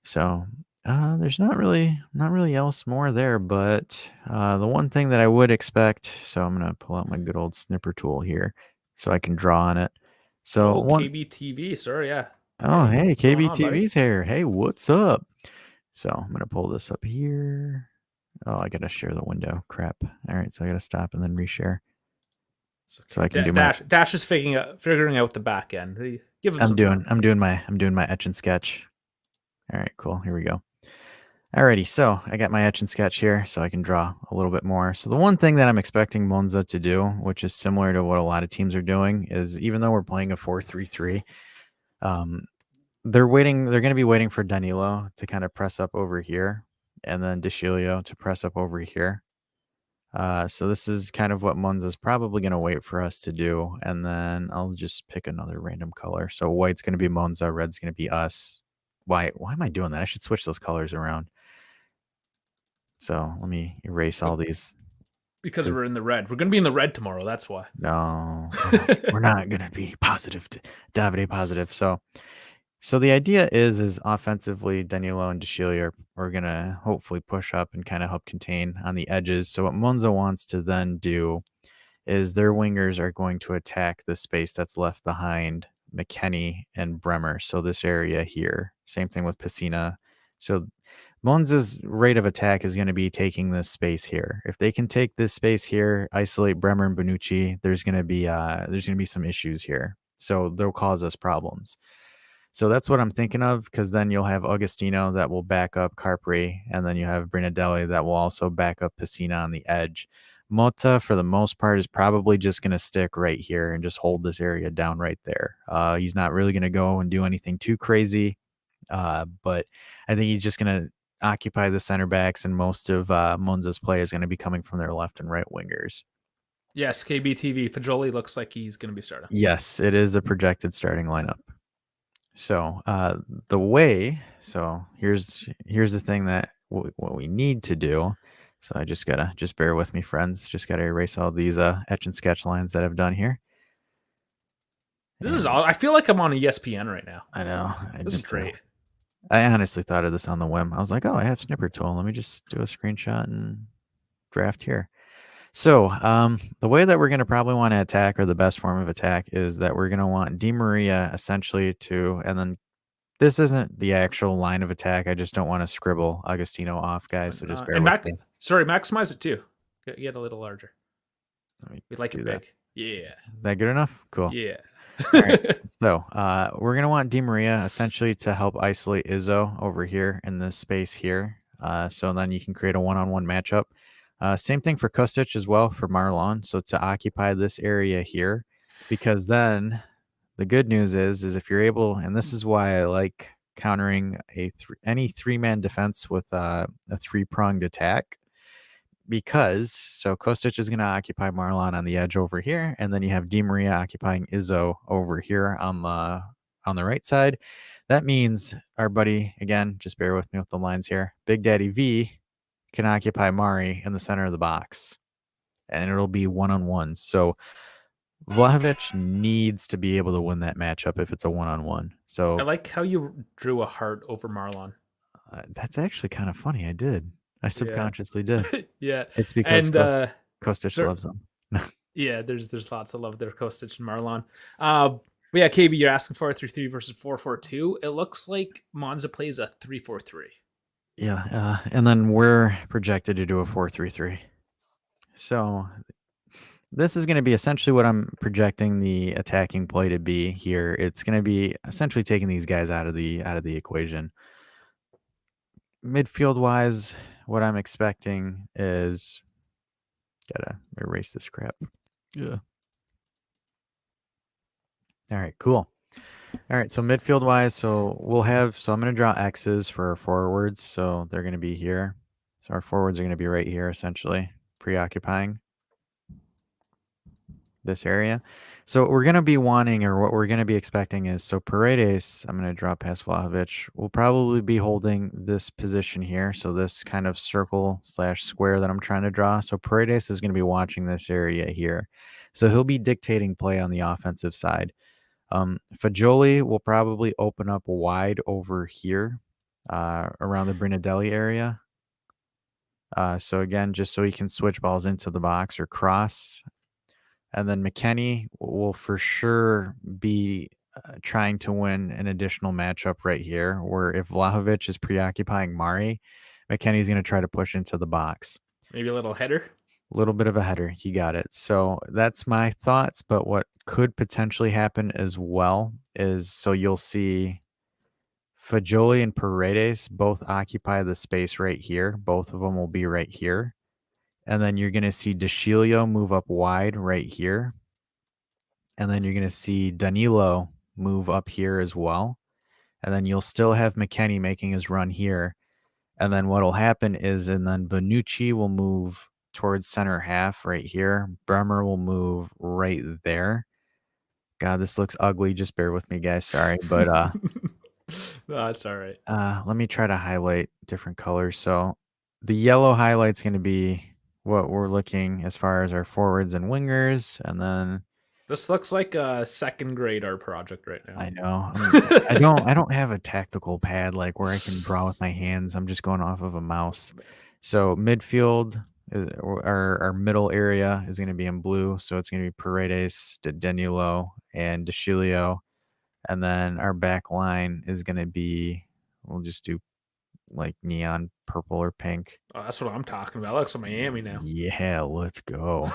So there's not really else more there, but the one thing that I would expect. So I'm gonna pull out my good old snipper tool here, so I can draw on it. So Oh, one, KBTV. Sorry, yeah. oh Hey, hey, what's going on, buddy? KBTV's here. Hey, what's up? So I'm gonna pull this up here. Oh, I gotta share the window. Crap. All right, so I gotta stop and then reshare, It's so okay. I can do my. Dash is figuring out the back end. Give him I'm some time. doing my etch and sketch. All right, cool. Here we go. Alrighty, so I got my etch and sketch here, so I can draw a little bit more. So the one thing that I'm expecting Monza to do, which is similar to what a lot of teams are doing, is even though we're playing a 4-3-3, um, they're waiting. They're going to be waiting for Danilo to kind of press up over here, and then DeCilio to press up over here. So this is kind of what Monza's probably going to wait for us to do, and then I'll just pick another random color. So white's going to be Monza, red's going to be us. Why am I doing that? I should switch those colors around. So let me erase all these. Because 'Cause we're in the red. We're gonna be in the red tomorrow. That's why. no, we're not gonna be positive, Davide positive. So the idea is offensively, Danilo and DeCilio are gonna hopefully push up and kind of help contain on the edges. So what Monza wants to then do is their wingers are going to attack the space that's left behind McKennie and Bremer. So this area here, same thing with Pessina. So Monza's rate of attack is going to be taking this space here. If they can take this space here, isolate Bremer and Bonucci, there's going to be some issues here. So they'll cause us problems. So that's what I'm thinking of, because then you'll have Augustino that will back up Carpri, and then you have Brinadelli that will also back up Pessina on the edge. Mota, for the most part, is probably just going to stick right here and just hold this area down right there. He's not really going to go and do anything too crazy, but I think he's just going to occupy the center backs, and most of Monza's play is going to be coming from their left and right wingers. Yes, KBTV. Pajoli looks like he's gonna be starting. Yes, it is a projected starting lineup. So here's the thing that what we need to do. So I just bear with me, friends. Just gotta erase all these etch and sketch lines that I've done here. This is And all. I feel like I'm on ESPN right now. I know This is great. I honestly thought of this on the whim. I was like, oh, I have snipper tool. Let me just do a screenshot and draft here. So the way that we're going to probably want to attack, or the best form of attack, is that we're going to want Di Maria essentially to, and then this isn't the actual line of attack. I just don't want to scribble Agostino off, guys. So just bear And with me. maximize it too. Get a little larger. Let me We like do it that. big. Yeah. That good enough? Cool. Yeah. All right. So we're gonna want Di Maria essentially to help isolate Izzo over here in this space here. So then you can create a one-on-one matchup. Same thing for Kostic as well for Marlon. So to occupy this area here, because then the good news is if you're able, and this is why I like countering any three-man defense with a three-pronged attack, because so Kostic is going to occupy Marlon on the edge over here, and then you have Di Maria occupying Izzo over here on the right side. That means our buddy, again, just bear with me with the lines here, Big Daddy V can occupy Mari in the center of the box, and it'll be one-on-one. So Vlahovic needs to be able to win that matchup if it's a one-on-one. I So like how you drew a heart over Marlon. that's actually kind of funny. I did. I Yeah. subconsciously did. Yeah. It's because And Kostic sir, loves him. yeah, there's lots of love there, Kostic and Marlon. But yeah, KB, you're asking for a 3-3 versus 4-4-2. It looks like Monza plays a 3-4-3. Yeah, and then we're projected to do a 4-3-3. So this is going to be essentially what I'm projecting the attacking play to be here. It's going to be essentially taking these guys out of the equation. Midfield wise, what I'm expecting is, gotta erase this crap. Yeah. All right, cool. All right, so midfield wise, so I'm going to draw X's for our forwards. So they're going to be here. So our forwards are going to be right here, essentially, preoccupying this area. So what we're going to be wanting, or what we're going to be expecting is, so Paredes, I'm going to draw past Vlahovic, will probably be holding this position here. So this kind of circle slash square that I'm trying to draw. So Paredes is going to be watching this area here. So he'll be dictating play on the offensive side. Fagioli will probably open up wide over here around the Brinadelli area. So again, just so he can switch balls into the box or cross. And then McKennie will for sure be trying to win an additional matchup right here, where if Vlahovic is preoccupying Mari, McKennie's going to try to push into the box. Maybe a little header. A little bit of a header. You got it. So that's my thoughts. But what could potentially happen as well is, so you'll see Fagioli and Paredes both occupy the space right here. Both of them will be right here. And then you're going to see DeCilio move up wide right here. And then you're going to see Danilo move up here as well. And then you'll still have McKennie making his run here. And then what'll happen is, and then Bonucci will move towards center half right here. Bremer will move right there. God, this looks ugly. Just bear with me, guys. Sorry. But That's all right. let me try to highlight different colors. So the yellow highlight's going to be what we're looking as far as our forwards and wingers. And then This looks like a second grade art project right now. I know. I don't have a tactical pad like where I can draw with my hands. I'm just going off of a mouse. So midfield, our middle area is going to be in blue. So it's going to be Paredes, Danilo, and DeCilio. And then our back line is going to be, we'll just do like neon purple or pink. Oh, that's what I'm talking about. Looks like Miami now. Yeah, let's go.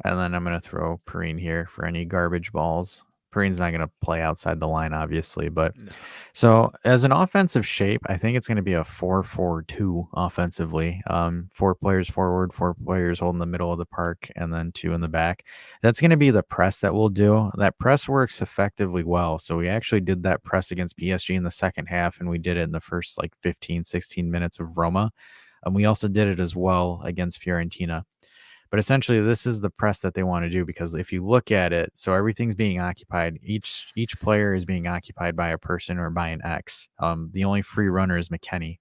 And then I'm going to throw Perrine here for any garbage balls. Perine's not going to play outside the line, obviously. But No. so as an offensive shape, I think it's going to be a 4-4-2 offensively. 4 players forward, 4 players holding the middle of the park, and then 2 in the back. That's going to be the press that we'll do. That press works effectively well. So we actually did that press against PSG in the second half, and we did it in the first like 15, 16 minutes of Roma. And we also did it as well against Fiorentina. But essentially, this is the press that they want to do, because if you look at it, so everything's being occupied. Each player is being occupied by a person or by an X. The only free runner is McKennie,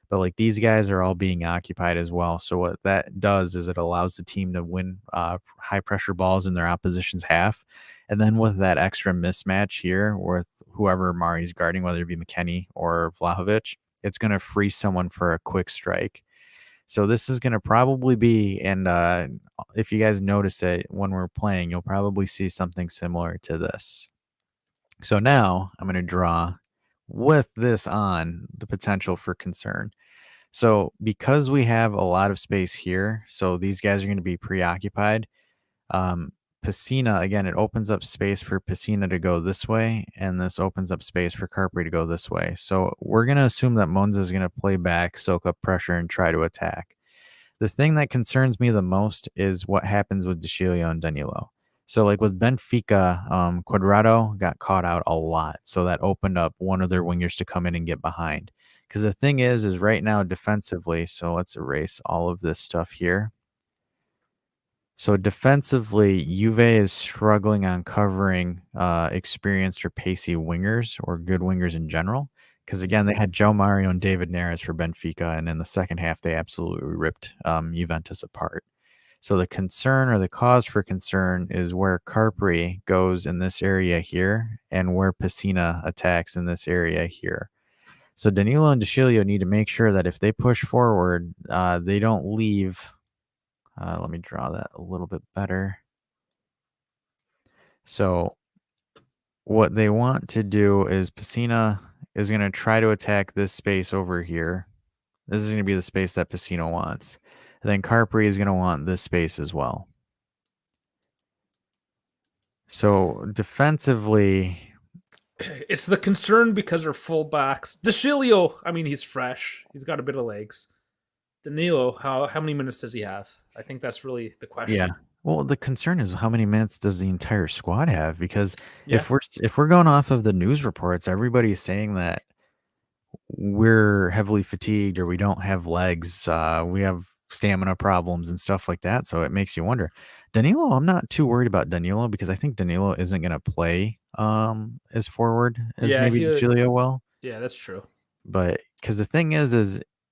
but like these guys are all being occupied as well. So what that does is it allows the team to win high pressure balls in their opposition's half, and then with that extra mismatch here with whoever Mari's guarding, whether it be McKennie or Vlahovic, it's going to free someone for a quick strike. So this is going to probably be, and if you guys notice it when we're playing, you'll probably see something similar to this. So now I'm going to draw with this on the potential for concern. So because we have a lot of space here, so these guys are going to be preoccupied. Pacina, again, it opens up space for Pacina to go this way, and this opens up space for Carpri to go this way. So we're going to assume that Monza is going to play back, soak up pressure, and try to attack. The thing that concerns me the most is what happens with DeCilio and Danilo. So like with Benfica, Cuadrado got caught out a lot. So that opened up one of their wingers to come in and get behind. Because the thing is right now defensively, so let's erase all of this stuff here. So defensively, Juve is struggling on covering experienced or pacey wingers or good wingers in general. Because again, they had Joe Mario and David Neres for Benfica, and in the second half, they absolutely ripped Juventus apart. So the concern, or the cause for concern, is where Carpri goes in this area here, and where Pacina attacks in this area here. So Danilo and DeCilio need to make sure that if they push forward, they don't leave. Let me draw that a little bit better. So what they want to do is Pacina is going to try to attack this space over here. This is going to be the space that Pacino wants. And then Carpri is going to want this space as well. So defensively, It's the concern because our fullbacks. DeCilio, I mean, he's fresh. He's got a bit of legs. Danilo, how many minutes does he have? I think that's really the yeah, question. Well, the concern is how many minutes does the entire squad have? Because Yeah, if we're going off of the news reports, everybody's saying that we're heavily fatigued or we don't have legs, we have stamina problems and stuff like that. So it makes you wonder. Danilo, I'm not too worried about Danilo because I think Danilo isn't going to play as forward as yeah, maybe Giglio will. yeah, that's true. But because the thing is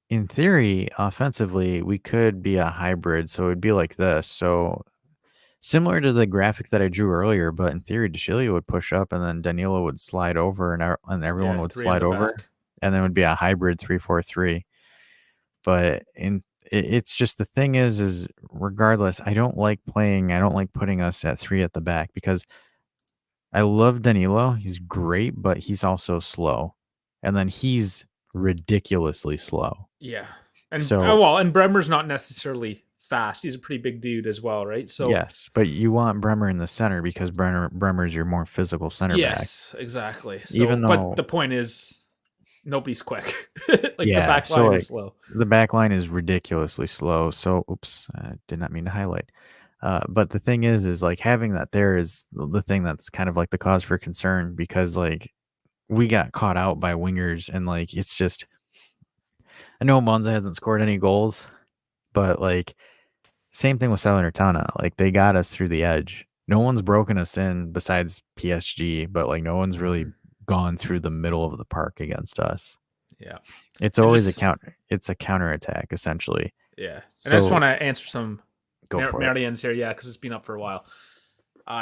in theory, offensively, we could be a hybrid. So it'd be like this. So similar to the graphic that I drew earlier, but in theory, DeCilio would push up and then Danilo would slide over and everyone Yeah, would three in slide the over. back. And then it would be a hybrid 3-4-3. But it's just the thing is regardless, I don't like putting us at three at the back because I love Danilo. He's great, but he's also slow. And then he's ridiculously slow. Yeah, and So well, and Bremer's not necessarily fast. He's a pretty big dude as well, right? So yes, but you want Bremer in the center because Bremer's your more physical center back. yes, exactly. So, Even but though, the point is, nobody's quick. Like the yeah, back so line is like slow. the back line is ridiculously slow. So, oops, I did not mean to highlight. But the thing is like having that there is the thing that's kind of like the cause for concern because like we got caught out by wingers and like it's just I know Monza hasn't scored any goals, but like same thing with Salernitana. Like they got us through the edge. No one's broken us in besides PSG, but like no one's really Mhm. gone through the middle of the park against us. Yeah, It's and always a just counter. It's a counterattack essentially. yeah, and I just So want to answer some go for it. Marianne's here. Yeah, because it's been up for a while.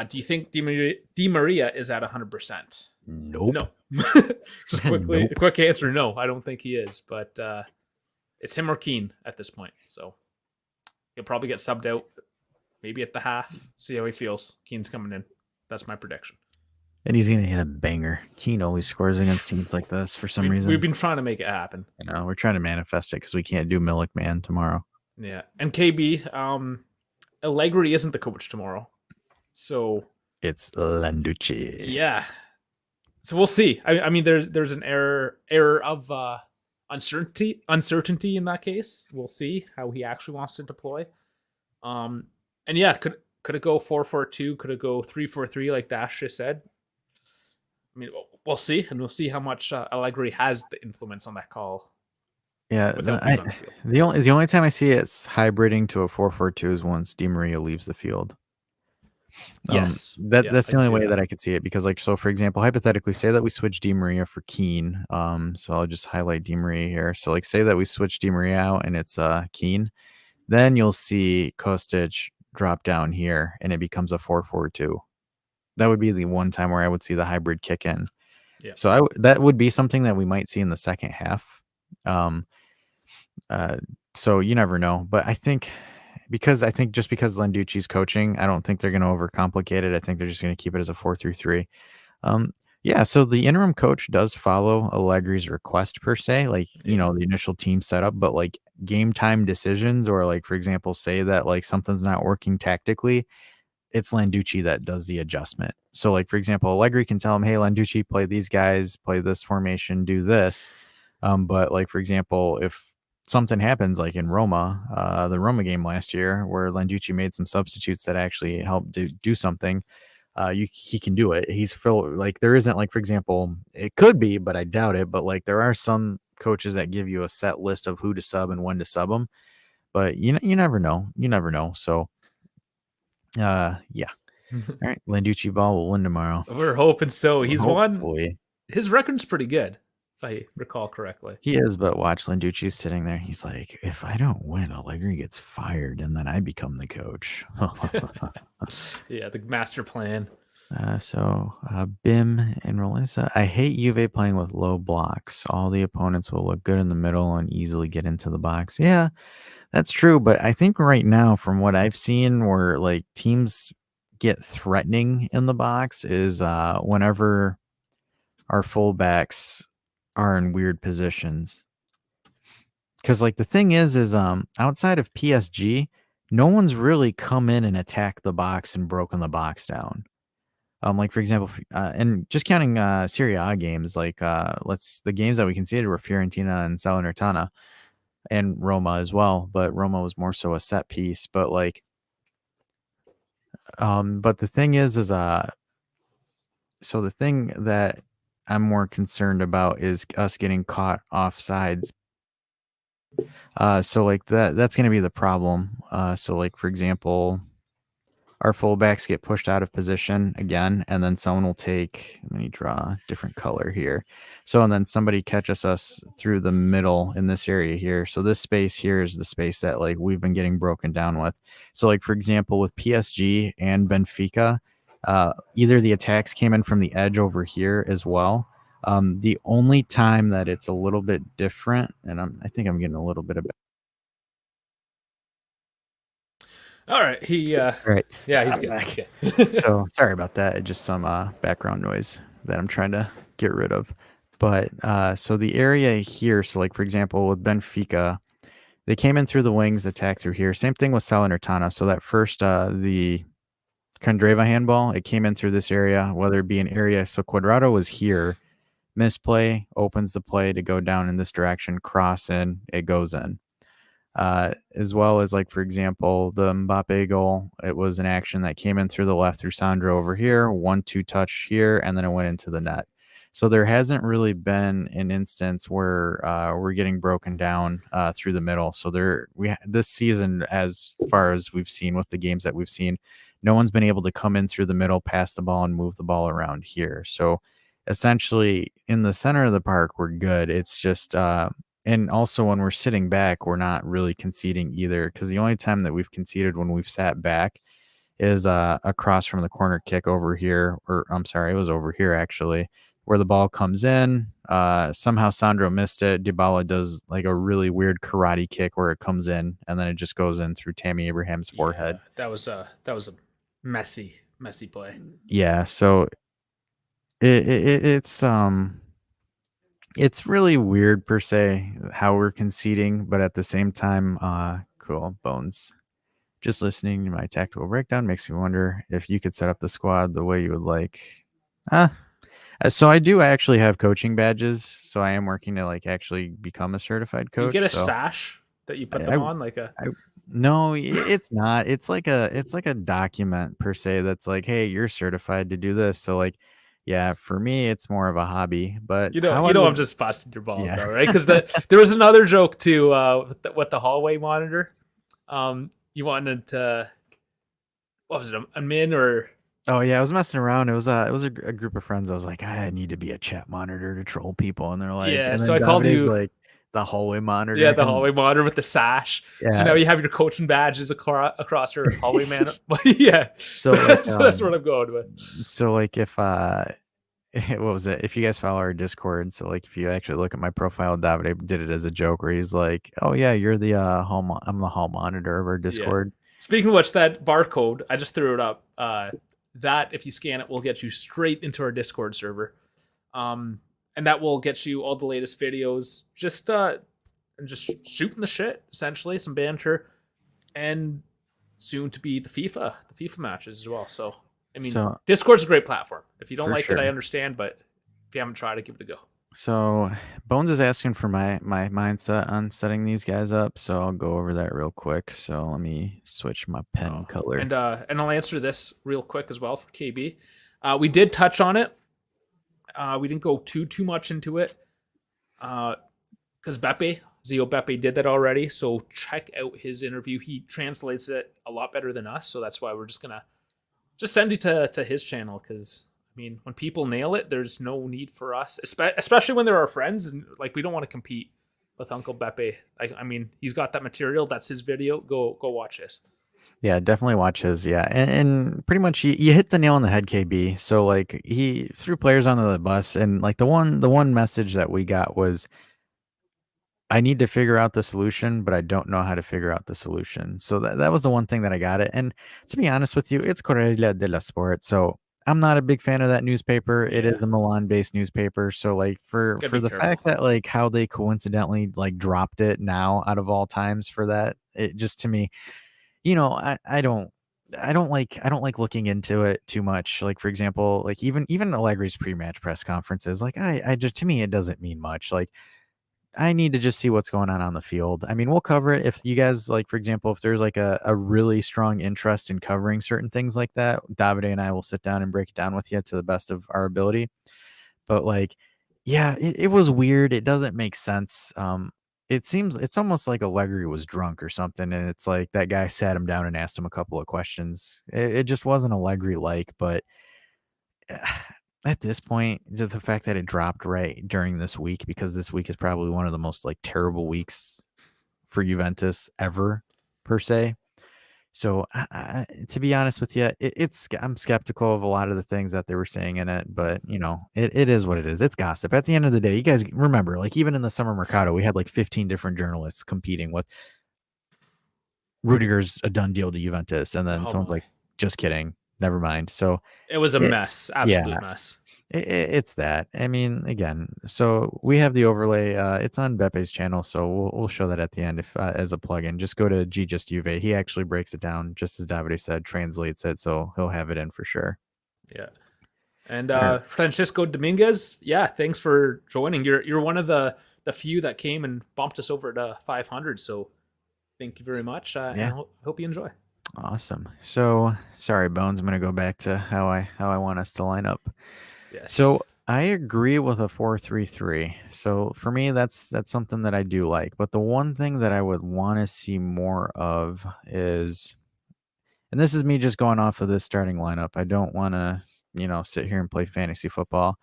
Do you think Di Maria is at 100%? Nope. No. Just quickly, a Nope. quick answer. No, I don't think he is. But it's him or Keane at this point. So he'll probably get subbed out maybe at the half. See how he feels. Keane's coming in. That's my prediction. And he's gonna hit a banger. Keane always scores against teams like this for some We've reason. been trying to make it happen. You know, we're trying to manifest it because we can't do Milik Man tomorrow. Yeah. And KB, Allegri isn't the coach tomorrow. So It's Landucci. yeah. So we'll see. I mean, there's an error of uncertainty in that case. We'll see how he actually wants to deploy. And yeah, could it go 4-4-2? Could it go 3-4-3 like Dash just said? I mean, we'll see, and we'll see how much Allegri has the influence on that call Yeah, without being on the field. the only time I see it's hybriding to a 4-4-2 is once Di Maria leaves the field. Yes, yeah, That's I the can only see way that. that I could see it because, like, so for example, hypothetically, say that we switch Di Maria for Keane. So I'll just highlight Di Maria here. So, like, say that we switch Di Maria out and it's Keane, then you'll see Kostic drop down here and it becomes a 4-4-2. That would be the one time where I would see the hybrid kick in. Yeah, So that would be something that we might see in the second half. Um, so you never know, but I think just because Landucci's coaching, I don't think they're going to overcomplicate it. I think they're just going to keep it as a 4-3-3. Um, yeah, so the interim coach does follow Allegri's request per se, like, you yeah, know, the initial team setup, but like game time decisions or like, for example, say that like something's not working tactically, it's Landucci that does the adjustment. So like, for example, Allegri can tell him, hey, Landucci, play these guys, play this formation, do this. But like, for example, if something happens like in Roma, the Roma game last year where Landucci made some substitutes that actually helped do something, he can do it. He's like there isn't like for example, it could be, but I doubt it. But like there are some coaches that give you a set list of who to sub and when to sub them. But you never know. You never know. So yeah. All right, Landucci ball will win tomorrow. we're hoping so. He's won. Hopefully. His record's pretty good, if I recall correctly. He is, but watch Landucci's sitting there. He's like, if I don't win, Allegri gets fired, and then I become the coach. Yeah, the master plan. Bim and Rolesa. I hate Juve playing with low blocks. All the opponents will look good in the middle and easily get into the box. Yeah, that's true. But I think right now, from what I've seen, where like teams get threatening in the box is whenever our fullbacks are in weird positions. Because like the thing is outside of PSG, no one's really come in and attacked the box and broken the box down. Like for example, and just counting Serie A games, like the games that we conceded were Fiorentina and Salernitana and Roma as well, but Roma was more so a set piece. But like But the thing is so the thing that I'm more concerned about is us getting caught offsides. So like that's going to be the problem. So like for example, our fullbacks get pushed out of position again, and then someone will take, let me draw a different color here. So, and then somebody catches us through the middle in this area here. So this space here is the space that like we've been getting broken down with. So like, for example, with PSG and Benfica, either the attacks came in from the edge over here as well. The only time that it's a little bit different, and I think I'm getting a little bit of. All right, All right, yeah, he's I'm good. back. Okay. So sorry about that. Just some background noise that I'm trying to get rid of. But so the area here, so like for example with Benfica, they came in through the wings, attacked through here. Same thing with Salernitana. So that first the Candreva handball, it came in through this area, whether it be an area. So Quadrado was here, misplay, opens the play to go down in this direction, cross in, it goes in. As well as like for example the Mbappe goal, it was an action that came in through the left through Sandro over here, 1-2 touch here, and then it went into the net. So there hasn't really been an instance where we're getting broken down through the middle. So this season, as far as we've seen with the games that we've seen, no one's been able to come in through the middle, pass the ball, and move the ball around here. So essentially, in the center of the park, we're good. It's just and also when we're sitting back, we're not really conceding either, because the only time that we've conceded when we've sat back is across from the corner kick over here, or I'm sorry, it was over here actually, where the ball comes in. Somehow Sandro missed it. Dybala does like a really weird karate kick where it comes in and then it just goes in through Tammy Abraham's forehead. Yeah, that was a messy play. Yeah, so it's really weird per se how we're conceding, but at the same time, cool Bones. Just listening to my tactical breakdown makes me wonder if you could set up the squad the way you would like. Ah, so I do actually have coaching badges, so I am working to like actually become a certified Do you get coach. a So sash that you put I, them on, like a? I no, it's not. It's like a document per se that's like, hey, you're certified to do this. So like, yeah, for me, it's more of a hobby. But how I I'm would, just busting your balls yeah. though, right? Because there was another joke too with the hallway monitor. You wanted to, what was it, a min or? Oh yeah, I was messing around. It was a group of friends. I was like, I need to be a chat monitor to troll people, and they're like, Yeah, and so then I called Davide's you. like the hallway Yeah, monitor, the and hallway monitor with the sash. So now yeah. you have your coaching badges across your hallway man. Yeah, So like, so that's what I'm going with. so like if what was it? If you guys follow our Discord, so like if you actually look at my profile, Davide did it as a joke where he's like, oh yeah, you're the I'm the hall monitor of our Yeah. Discord. Speaking of which, that barcode, I just threw it up. That, if you scan it, will get you straight into our Discord server. And that will get you all the latest videos, and just shooting the shit, essentially, some banter, and soon to be the FIFA matches as well. So, I mean, So Discord's a great platform. If you don't for like it, I sure. understand, but if you haven't tried it, give it a go. So Bones is asking for my mindset on setting these guys up, so I'll go over that real quick. So let me switch my pen Oh, color. and I'll answer this real quick as well for KB. We did touch on it. We didn't go too much into it because Zio Beppe did that already. So check out his interview. He translates it a lot better than us. So that's why we're just gonna just send you to his channel, because I mean, when people nail it, there's no need for us, especially when they're our friends, and like we don't want to compete with Uncle Beppe. I mean, he's got that material. That's his video. Go watch this. Yeah, definitely watch his. Yeah, and pretty much you hit the nail on the head, KB. So like he threw players under the bus, and like the one message that we got was, I need to figure out the solution, but I don't know how to figure out the solution. So that was the one thing that I got it. And to be honest with you, it's Corriere dello Sport. So I'm not a big fan of that newspaper. It Yeah, is a Milan-based newspaper. So like for gotta for be the fact careful. that like how they coincidentally like dropped it now out of all times for that, it just to me, I don't like looking into it too much. Like for example, like even Allegri's pre-match press conferences, like I just to me it doesn't mean much. Like I need to just see what's going on the field. I mean, we'll cover it if you guys like, for example, if there's like a really strong interest in covering certain things like that, Davide and I will sit down and break it down with you to the best of our ability. But like, yeah, it was weird. It doesn't make sense. It seems it's almost like Allegri was drunk or something, and it's like that guy sat him down and asked him a couple of questions. It just wasn't Allegri like, but at this point, the fact that it dropped right during this week, because this week is probably one of the most like terrible weeks for Juventus ever, per se. So, to be honest with you, I'm skeptical of a lot of the things that they were saying in it, but it is what it is. It's gossip. At the end of the day, you guys remember, like even in the summer mercado, we had like 15 different journalists competing with Rudiger's a done deal to Juventus, and then Oh someone's my. like, just kidding, never mind. So, It was a it, mess, yeah, absolute mess. it's that. I mean, again, so we have the overlay. It's on Bepe's channel, so we'll show that at the end if as a plugin. Just go to G Just Juve. He actually breaks it down, just as Davide said, translates it, so he'll have it in for sure. Yeah. And All right. Francisco Dominguez, yeah, thanks for joining. You're one of the few that came and bumped us over to 500. So thank you very much, and Yeah, hope you enjoy. awesome. So sorry, Bones. I'm gonna go back to how I want us to line up. Yes. So I agree with a 4-3-3. So for me, that's something that I do like. But the one thing that I would want to see more of is, and this is me just going off of this starting lineup. I don't want to, sit here and play fantasy football.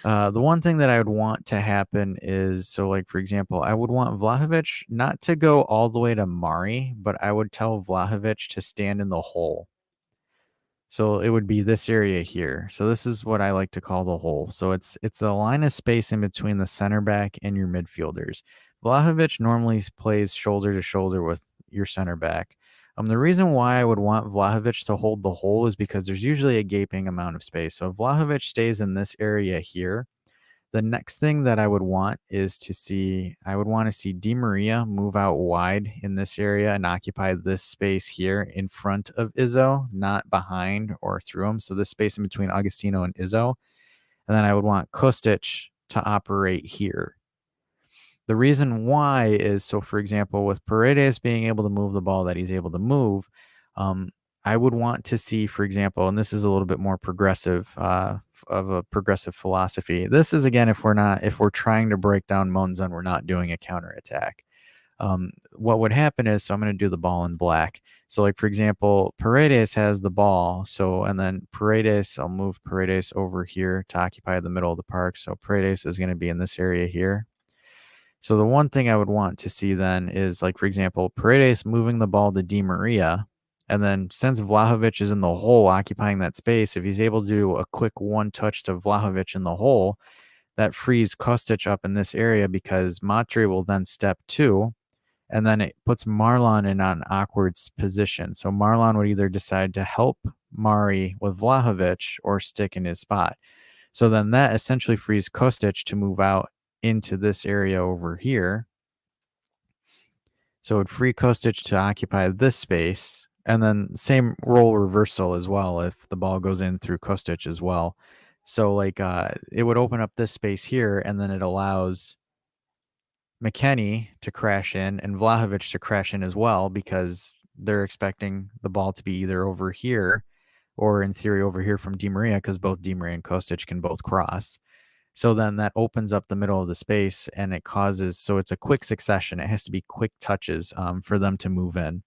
The one thing that I would want to happen is, so like for example, I would want Vlahovic not to go all the way to Mari, but I would tell Vlahovic to stand in the hole. So it would be this area here. So this is what I like to call the hole. So it's a line of space in between the center back and your midfielders. Vlahovic normally plays shoulder to shoulder with your center back. The reason why I would want Vlahovic to hold the hole is because there's usually a gaping amount of space. So if Vlahovic stays in this area here, the next thing that I would want is to see, I would want to see Di Maria move out wide in this area and occupy this space here in front of Izzo, not behind or through him. So this space in between Agostino and Izzo. And then I would want Kostic to operate here. The reason why is, so for example, with Paredes being able to move the ball that he's able to move, um, I would want to see, for example, and this is a little bit more progressive, of a progressive philosophy. This is again, if we're trying to break down Monza and we're not doing a counter attack. What would happen is, so I'm going to do the ball in black. So like, for example, Paredes has the ball. So, and then Paredes, I'll move Paredes over here to occupy the middle of the park. So Paredes is going to be in this area here. So the one thing I would want to see then is, like, for example, Paredes moving the ball to Di Maria. And then since Vlahovic is in the hole occupying that space, if he's able to do a quick one touch to Vlahovic in the hole, that frees Kostic up in this area because Matri will then step two. And then it puts Marlon in an awkward position. So Marlon would either decide to help Mari with Vlahovic or stick in his spot. So then that essentially frees Kostic to move out into this area over here. So it would free Kostic to occupy this space. And then same role reversal as well if the ball goes in through Kostic as well. So like it would open up this space here, and then it allows McKennie to crash in and Vlahovic to crash in as well, because they're expecting the ball to be either over here or in theory over here from Di Maria, because both Di Maria and Kostic can both cross. So then that opens up the middle of the space, and it causes, so it's a quick succession. It has to be quick touches for them to move in.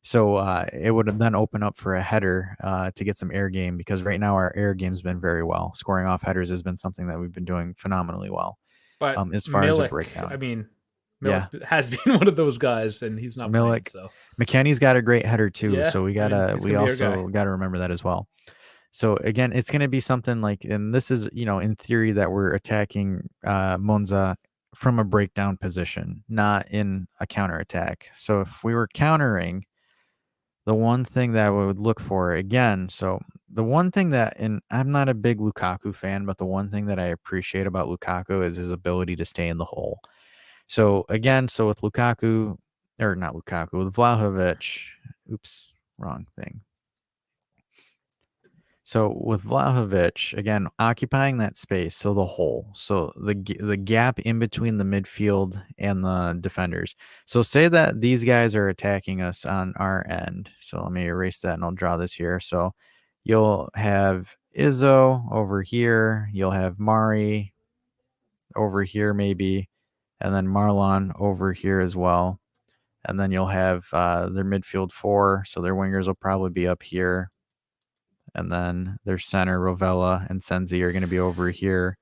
So it would then open up for a header to get some air game, because right now our air game's been very well. Scoring off headers has been something that we've been doing phenomenally well But as far as a Milik, I breakdown. mean, Yeah, Milik has been one of those guys, and he's not playing. Milik, So McKennie's got a great header too. yeah, So I mean, he's we gonna be our guy. also gotta remember that as well. So again, it's going to be something like, and this is, in theory that we're attacking Monza from a breakdown position, not in a counterattack. So if we were countering, the one thing that we would look for again, so the one thing that, and I'm not a big Lukaku fan, but the one thing that I appreciate about Lukaku is his ability to stay in the hole. So again, so with Lukaku, or not Lukaku, with Vlahovic, oops, wrong thing. So with Vlahovic, again, occupying that space, so the hole, so the gap in between the midfield and the defenders. So say that these guys are attacking us on our end. So let me erase that and I'll draw this here. So you'll have Izzo over here, you'll have Mari over here maybe, and then Marlon over here as well. And then you'll have their midfield four, so their wingers will probably be up here, and then their center, Rovella and Senzi, are going to be over here,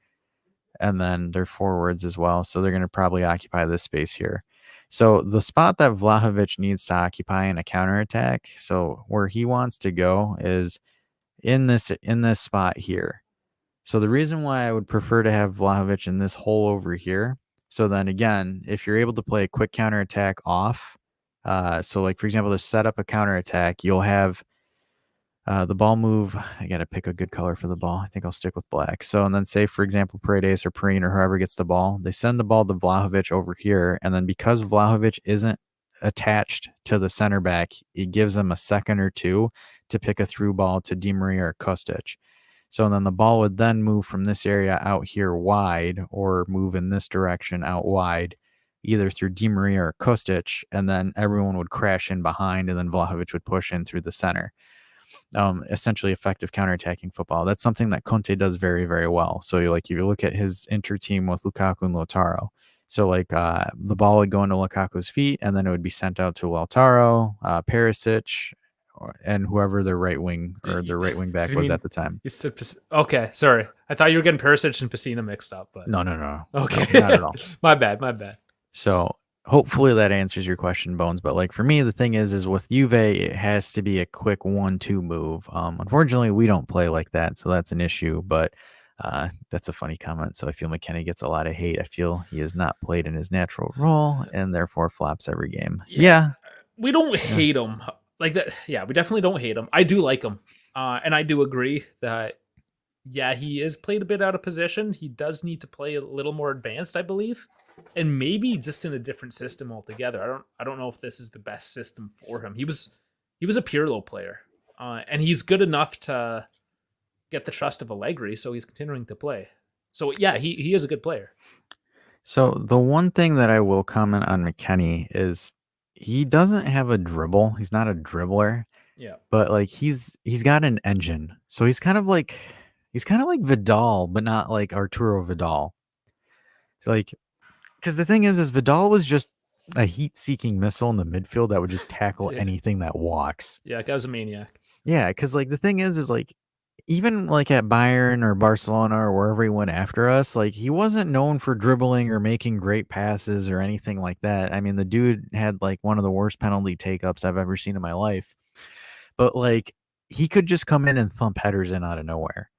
and then their forwards as well. So they're going to probably occupy this space here. So the spot that Vlahovic needs to occupy in a counterattack, so where he wants to go is in this spot here. So the reason why I would prefer to have Vlahovic in this hole over here. So then again, if you're able to play a quick counterattack off, so like for example, to set up a counterattack, you'll have the ball move. I got to pick a good color for the ball. I think I'll stick with black. So, and then say, for example, Paredes or Perrine or whoever gets the ball, they send the ball to Vlahovic over here. And then because Vlahovic isn't attached to the center back, it gives them a second or two to pick a through ball to Di Maria or Kostic. So then the ball would then move from this area out here wide or move in this direction out wide, either through Di Maria or Kostic, and then everyone would crash in behind, and then Vlahovic would push in through the center. Essentially effective counterattacking football. That's something that Conte does very, very well. So you look at his inter team with Lukaku and Lautaro. So the ball would go into Lukaku's feet, and then it would be sent out to Lautaro, Perisic, and whoever their right wing or their right wing back was at the time. You said okay, sorry. I thought you were getting Perisic and Pacina mixed up, but No. okay, No, not at all. my bad. So hopefully that answers your question, Bones. But like for me, the thing is with Juve, it has to be a quick 1-2 move. Unfortunately, we don't play like that, so that's an issue. But that's a funny comment. So I feel McKennie gets a lot of hate. I feel he has not played in his natural role and therefore flops every game. Yeah. We don't hate him like that. Yeah, we definitely don't hate him. I do like him, and I do agree that he is played a bit out of position. He does need to play a little more advanced, I believe, and maybe just in a different system altogether. I don't know if this is the best system for him. He was a Pirlo player, and he's good enough to get the trust of Allegri, so he's continuing to play. So yeah, he is a good player. So the one thing that I will comment on McKennie is he doesn't have a dribble. He's not a dribbler. Yeah. But like he's got an engine. So he's kind of like Vidal, but not like Arturo Vidal. So like, because the thing is Vidal was just a heat-seeking missile in the midfield that would just tackle anything that walks. Yeah, that guy's a maniac. Yeah, because like the thing is like even like at Bayern or Barcelona or wherever he went after us, like he wasn't known for dribbling or making great passes or anything like that. I mean, the dude had like one of the worst penalty take-ups I've ever seen in my life. But like he could just come in and thump headers in out of nowhere.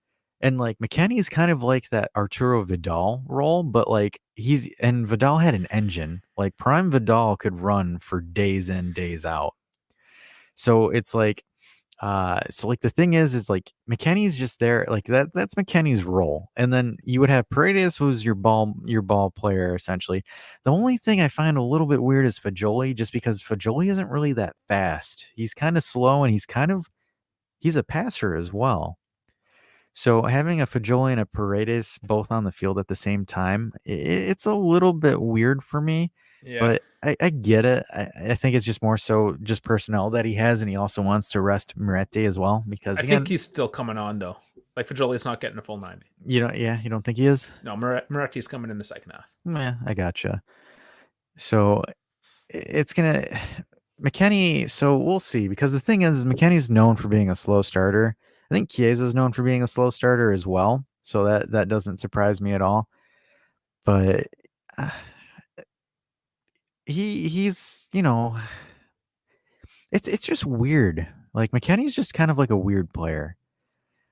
And like McKennie's kind of like that Arturo Vidal role, but like Vidal had an engine. Like prime Vidal could run for days in, days out. So it's like so like the thing is like McKennie's just there, like that's McKennie's role. And then you would have Paredes, who's your ball player essentially. The only thing I find a little bit weird is Fagioli, just because Fagioli isn't really that fast. He's kind of slow and he's a passer as well. So having a Fagioli and a Paredes both on the field at the same time, it's a little bit weird for me. Yeah. But I get it. I think it's just more so just personnel that he has, and he also wants to rest Moretti as well because I think he's still coming on though. Like Fagioli's not getting a full 90. You don't think he is? No, Moretti's coming in the second half. Yeah, I gotcha. So it's gonna McKennie. So we'll see, because the thing is McKennie's known for being a slow starter. I think Chiesa's known for being a slow starter as well. So that doesn't surprise me at all. But he's it's just weird. Like McKennie's just kind of like a weird player.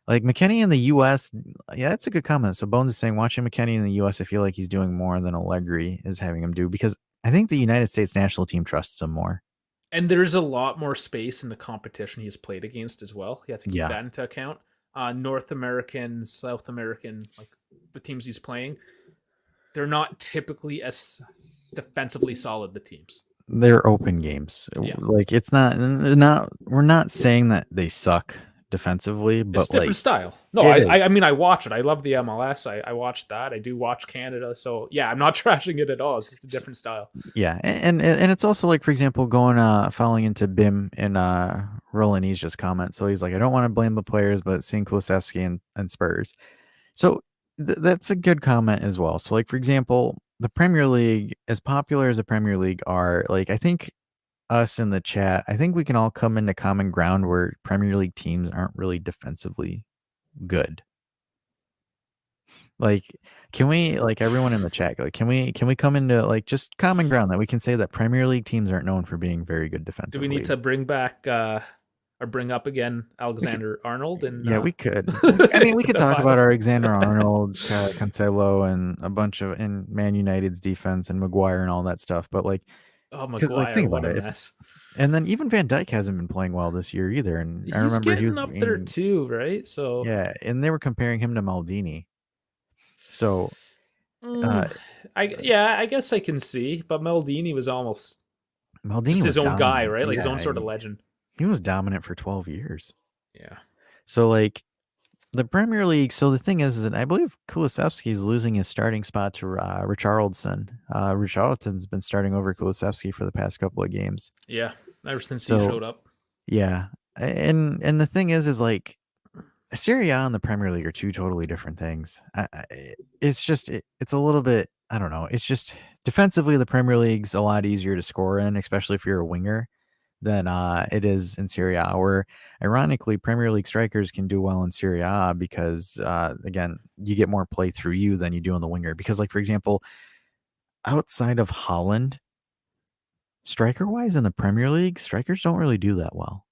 Like McKennie in the U.S., yeah, that's a good comment. So Bones is saying watching McKennie in the U.S., I feel like he's doing more than Allegri is having him do, because I think the United States national team trusts him more. And there's a lot more space in the competition he's played against as well. You have to keep that into account. North American, South American, like the teams he's playing, they're not typically as defensively solid, the teams. They're open games. Yeah. Like it's not we're not saying that they suck defensively, It's a but different like style. No, it is. I mean, I watch it. I love the MLS. I watch that. I do watch Canada. So yeah, I'm not trashing it at all. It's just a different style. Yeah, and it's also like, for example, going falling into Bim and Roland just comment. So he's like, I don't want to blame the players, but seeing Kulusevski and Spurs. So that's a good comment as well. So like, for example, the Premier League, as popular as the Premier League are, like I think us in the chat, I think we can all come into common ground where Premier League teams aren't really defensively good. Like, can we, like everyone in the chat, like can we come into like just common ground that we can say that Premier League teams aren't known for being very good Do we need defensively? to bring back or bring up again We could, Alexander Arnold and yeah, we could. I mean, we could the talk about final? Alexander Arnold, Cancelo, and a bunch of and Man United's defense and Maguire and all that stuff. But like, Oh, because like Maguire, think what about a it, mess. and then even Van Dijk hasn't been playing well this year either. And I He's remember he was getting up there being, too, right? So yeah, and they were comparing him to Maldini. So uh, mm, I guess I can see, but Maldini was almost Maldini just his was own guy, dominant. right? Like his own Yeah, sort of legend. he was dominant for 12 years. Yeah. So like the Premier League. So the thing is that I believe Kulusevski is losing his starting spot to Richarlison. Richarlison's been starting over Kulusevski for the past couple of games. Yeah. Ever since he So showed up. yeah, and the thing is like Serie A and the Premier League are two totally different things. It's just it's a little bit, I don't know. It's just defensively the Premier League's a lot easier to score in, especially if you're a winger, than it is in Serie A. Where ironically, Premier League strikers can do well in Serie A because again, you get more play through you than you do on the winger. Because like for example, outside of Holland, striker wise in the Premier League, strikers don't really do that well.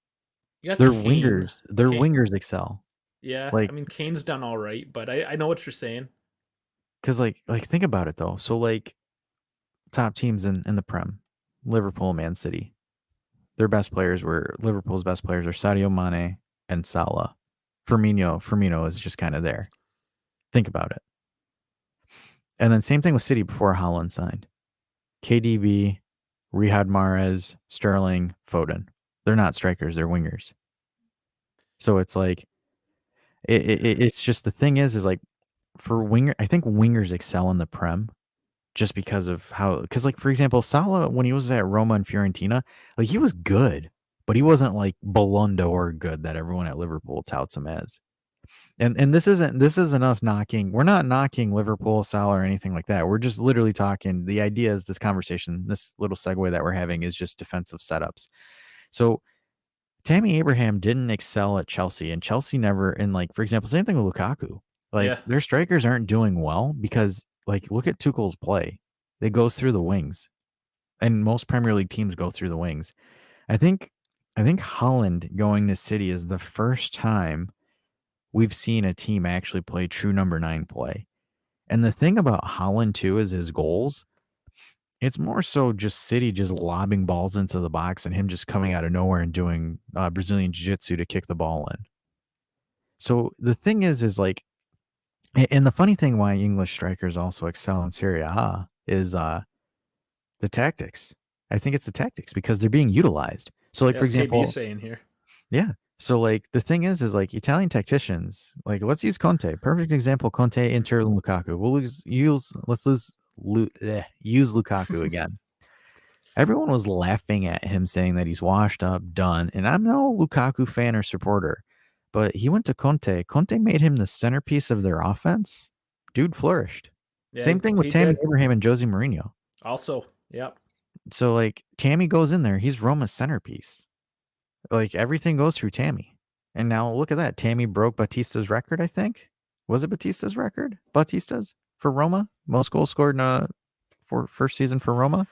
You got Their Kane. wingers, their Kane. wingers excel. Yeah, I Like mean Kane's done all right, but I know what you're saying. because like think about it though. So like top teams in the Prem, Liverpool, Man City. Their best players were Liverpool's best players are Sadio Mane and Salah. Firmino is just kind of there. Think about it. And then same thing with City before Haaland signed. KDB, Riyad Mahrez, Sterling, Foden. They're not strikers, they're wingers. So it's like it's just the thing is like for winger, I think wingers excel in the Prem just because of how, because like for example, Salah when he was at Roma and Fiorentina, like he was good, but he wasn't like Ballon d'Or good that everyone at Liverpool touts him as. And this isn't us knocking. We're not knocking Liverpool, Salah, or anything like that. We're just literally talking. The idea is this conversation, this little segue that we're having is just defensive setups. So Tammy Abraham didn't excel at Chelsea, and Chelsea never. And like for example, same thing with Lukaku. Like Yeah. their strikers aren't doing well because like look at Tuchel's play. It goes through the wings, and most Premier League teams go through the wings. I think I think Holland going to City is the first time we've seen a team actually play true number 9 play. And the thing about Holland too is his goals. It's more so just City just lobbing balls into the box and him just coming out of nowhere and doing Brazilian jiu-jitsu to kick the ball in. So the thing is like, and the funny thing why English strikers also excel in Serie A is the tactics. I think it's the tactics because they're being utilized. So like for That's KB example, saying here. yeah. So like the thing is like Italian tacticians, like let's use Conte. Perfect example, Conte, Inter, and Lukaku. Use Lukaku again. Everyone was laughing at him saying that he's washed up, done. And I'm no Lukaku fan or supporter, but he went to Conte. Conte made him the centerpiece of their offense. Dude flourished. Yeah, Same thing with he Tammy did. Abraham and Jose Mourinho. Also, yep. So like Tammy goes in there, he's Roma's centerpiece. Like everything goes through Tammy. And now look at that. Tammy broke Batista's record, I think. Was it Batista's record? Batista's for Roma? Most goals scored in for first season for Roma?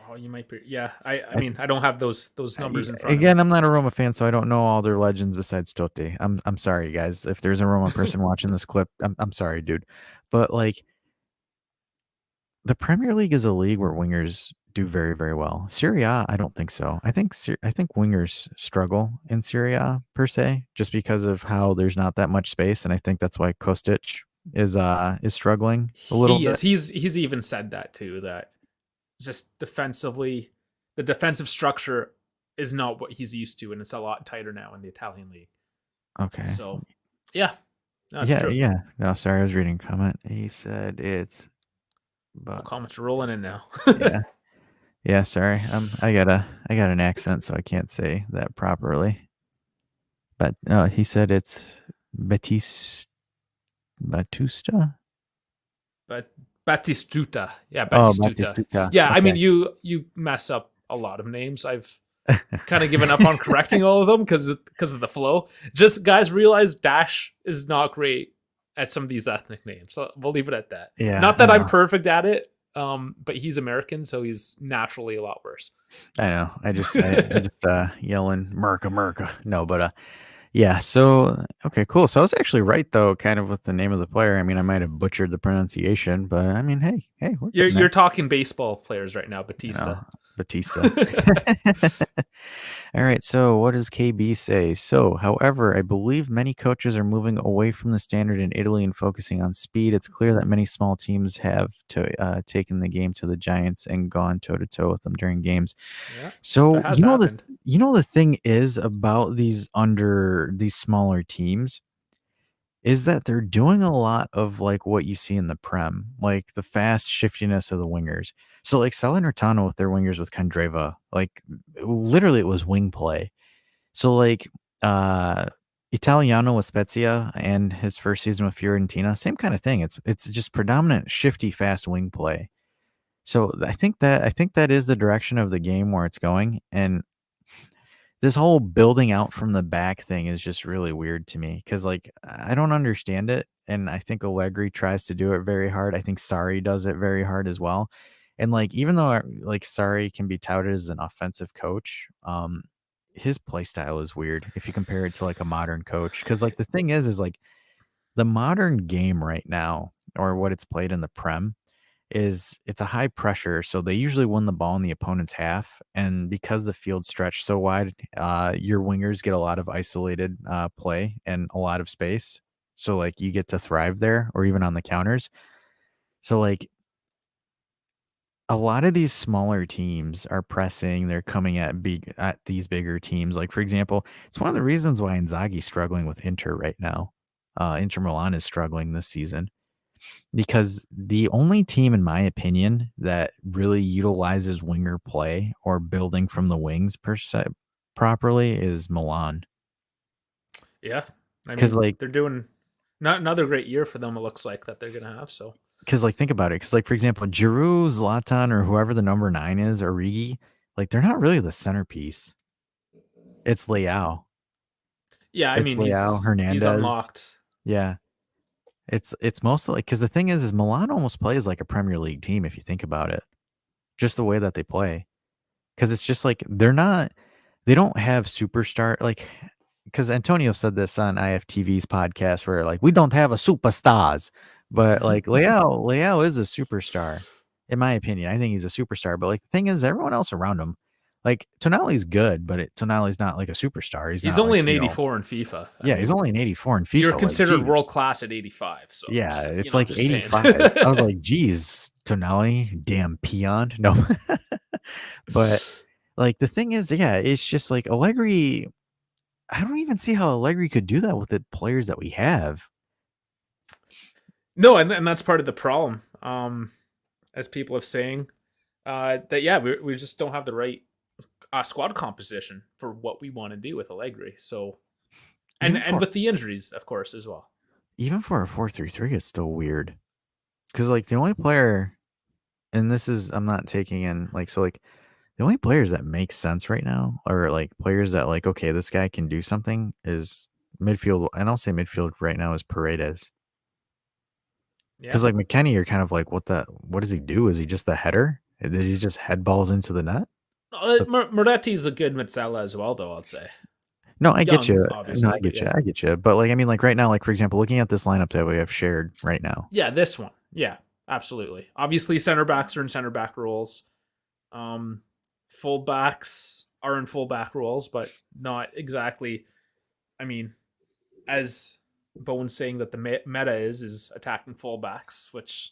Oh, you might be. Yeah, I I, mean, I don't have those numbers in front of me. again, I'm not a Roma fan, so I don't know all their legends besides Totti. I'm sorry, guys. If there's a Roma person watching this clip, I'm sorry, dude. But like the Premier League is a league where wingers do very, very well. Serie A, I don't think so. I think wingers struggle in Serie A per se, just because of how there's not that much space, and I think that's why Kostic is struggling a little He bit. is. He's even said that too. That just defensively, the defensive structure is not what he's used to, and it's a lot tighter now in the Italian league. Okay. So, yeah, that's Yeah, true. yeah. No, sorry, I was reading a comment. He said it's All but comments are rolling in now. yeah. Yeah, sorry. I got an accent, so I can't say that properly. But he said it's Batiste Batusta? But Batistuta, yeah, Oh, Batistuta. Batistuta. Yeah, I Okay. mean, you mess up a lot of names. I've kind of given up on correcting all of them because of the flow. Just guys realize Dash is not great at some of these ethnic names. So we'll leave it at that. Yeah, Not I that I'm know. perfect at it, but he's American, so he's naturally a lot worse. I know. I just yelling Merca Merca. No, but yeah, so okay, cool. So I was actually right though, kind of with the name of the player. I mean, I might have butchered the pronunciation, but I mean, hey, we're You're getting you're there. talking baseball players right now, You Batista. know, Batista. All right, so what does KB say? So, however, I believe many coaches are moving away from the standard in Italy and focusing on speed. It's clear that many small teams have taken the game to the Giants and gone toe to toe with them during games. Yeah, that So, has happened. you know the thing is about these smaller teams is that they're doing a lot of like what you see in the Prem, like the fast shiftiness of the wingers. So like Salernitana with their wingers with Kandreva, like literally it was wing play. So like uh Italiano with Spezia and his first season with Fiorentina, same kind of thing. It's just predominant shifty fast wing play. So I think that is the direction of the game where it's going. And this whole building out from the back thing is just really weird to me because, like, I don't understand it, and I think Allegri tries to do it very hard. I think Sarri does it very hard as well, and, like, even though, like, Sarri can be touted as an offensive coach, his play style is weird if you compare it to, like, a modern coach. Because like, the thing is, like, the modern game right now or what it's played in the Prem is it's a high pressure, so they usually win the ball in the opponent's half, and because the field's stretched so wide, your wingers get a lot of isolated play and a lot of space. So like you get to thrive there, or even on the counters. So like a lot of these smaller teams are pressing. They're coming at these bigger teams. Like for example, it's one of the reasons why Inzaghi's struggling with Inter right now. Inter Milan is struggling this season because the only team, in my opinion, that really utilizes winger play or building from the wings per se properly is Milan. Yeah, I Because mean like, they're doing not another great year for them. It looks like that they're gonna have. So think about it. Because like for example, Giroud, Zlatan, or whoever the number 9 is, Origi, like they're not really the centerpiece. It's Leao. yeah, I It's mean Leao, he's Hernandez. unlocked. Yeah, it's mostly like because the thing is Milan almost plays like a Premier League team if you think about it, just the way that they play. Because it's just like they don't have superstar like because Antonio said this on IFTV's podcast where like we don't have a superstars, but like Leao is a superstar in my opinion. I think he's a superstar, but like the thing is everyone else around him, like Tonali's good, but Tonali's not like a superstar. He's He's not like only an 84 in FIFA. I yeah, he's mean, only an 84 in you're FIFA. Like, considered geez, world class at 85. So yeah, just it's like just saying. 85. I was like, geez, Tonali, damn peon. No, but like the thing is, yeah, it's just like Allegri. I don't even see how Allegri could do that with the players that we have. No, and that's part of the problem. As people have saying, that yeah, we just don't have the right squad composition for what we want to do with Allegri. So Even and for with the injuries, of course, as well. even for a 4-3-3, it's still weird because like the only player, and this is I'm not taking in like so like the only players that make sense right now are like players that like okay, this guy can do something is midfield, and I'll say midfield right now is Paredes. Yeah. Because like McKennie, you're kind of like, what does he do? Is he just the header? Does he just head balls into the net? But Moretti's a good Metzela as well, though. I'd say no, I get young, you. No, obviously, I but get you. yeah, I get you. But like, I mean, like right now, like for example, looking at this lineup that we have shared right now, yeah, this one, yeah, absolutely. Obviously, center backs are in center back roles. Um, Full backs are in full back roles, but not exactly. I mean, as Bowen's saying that the meta is attacking fullbacks, which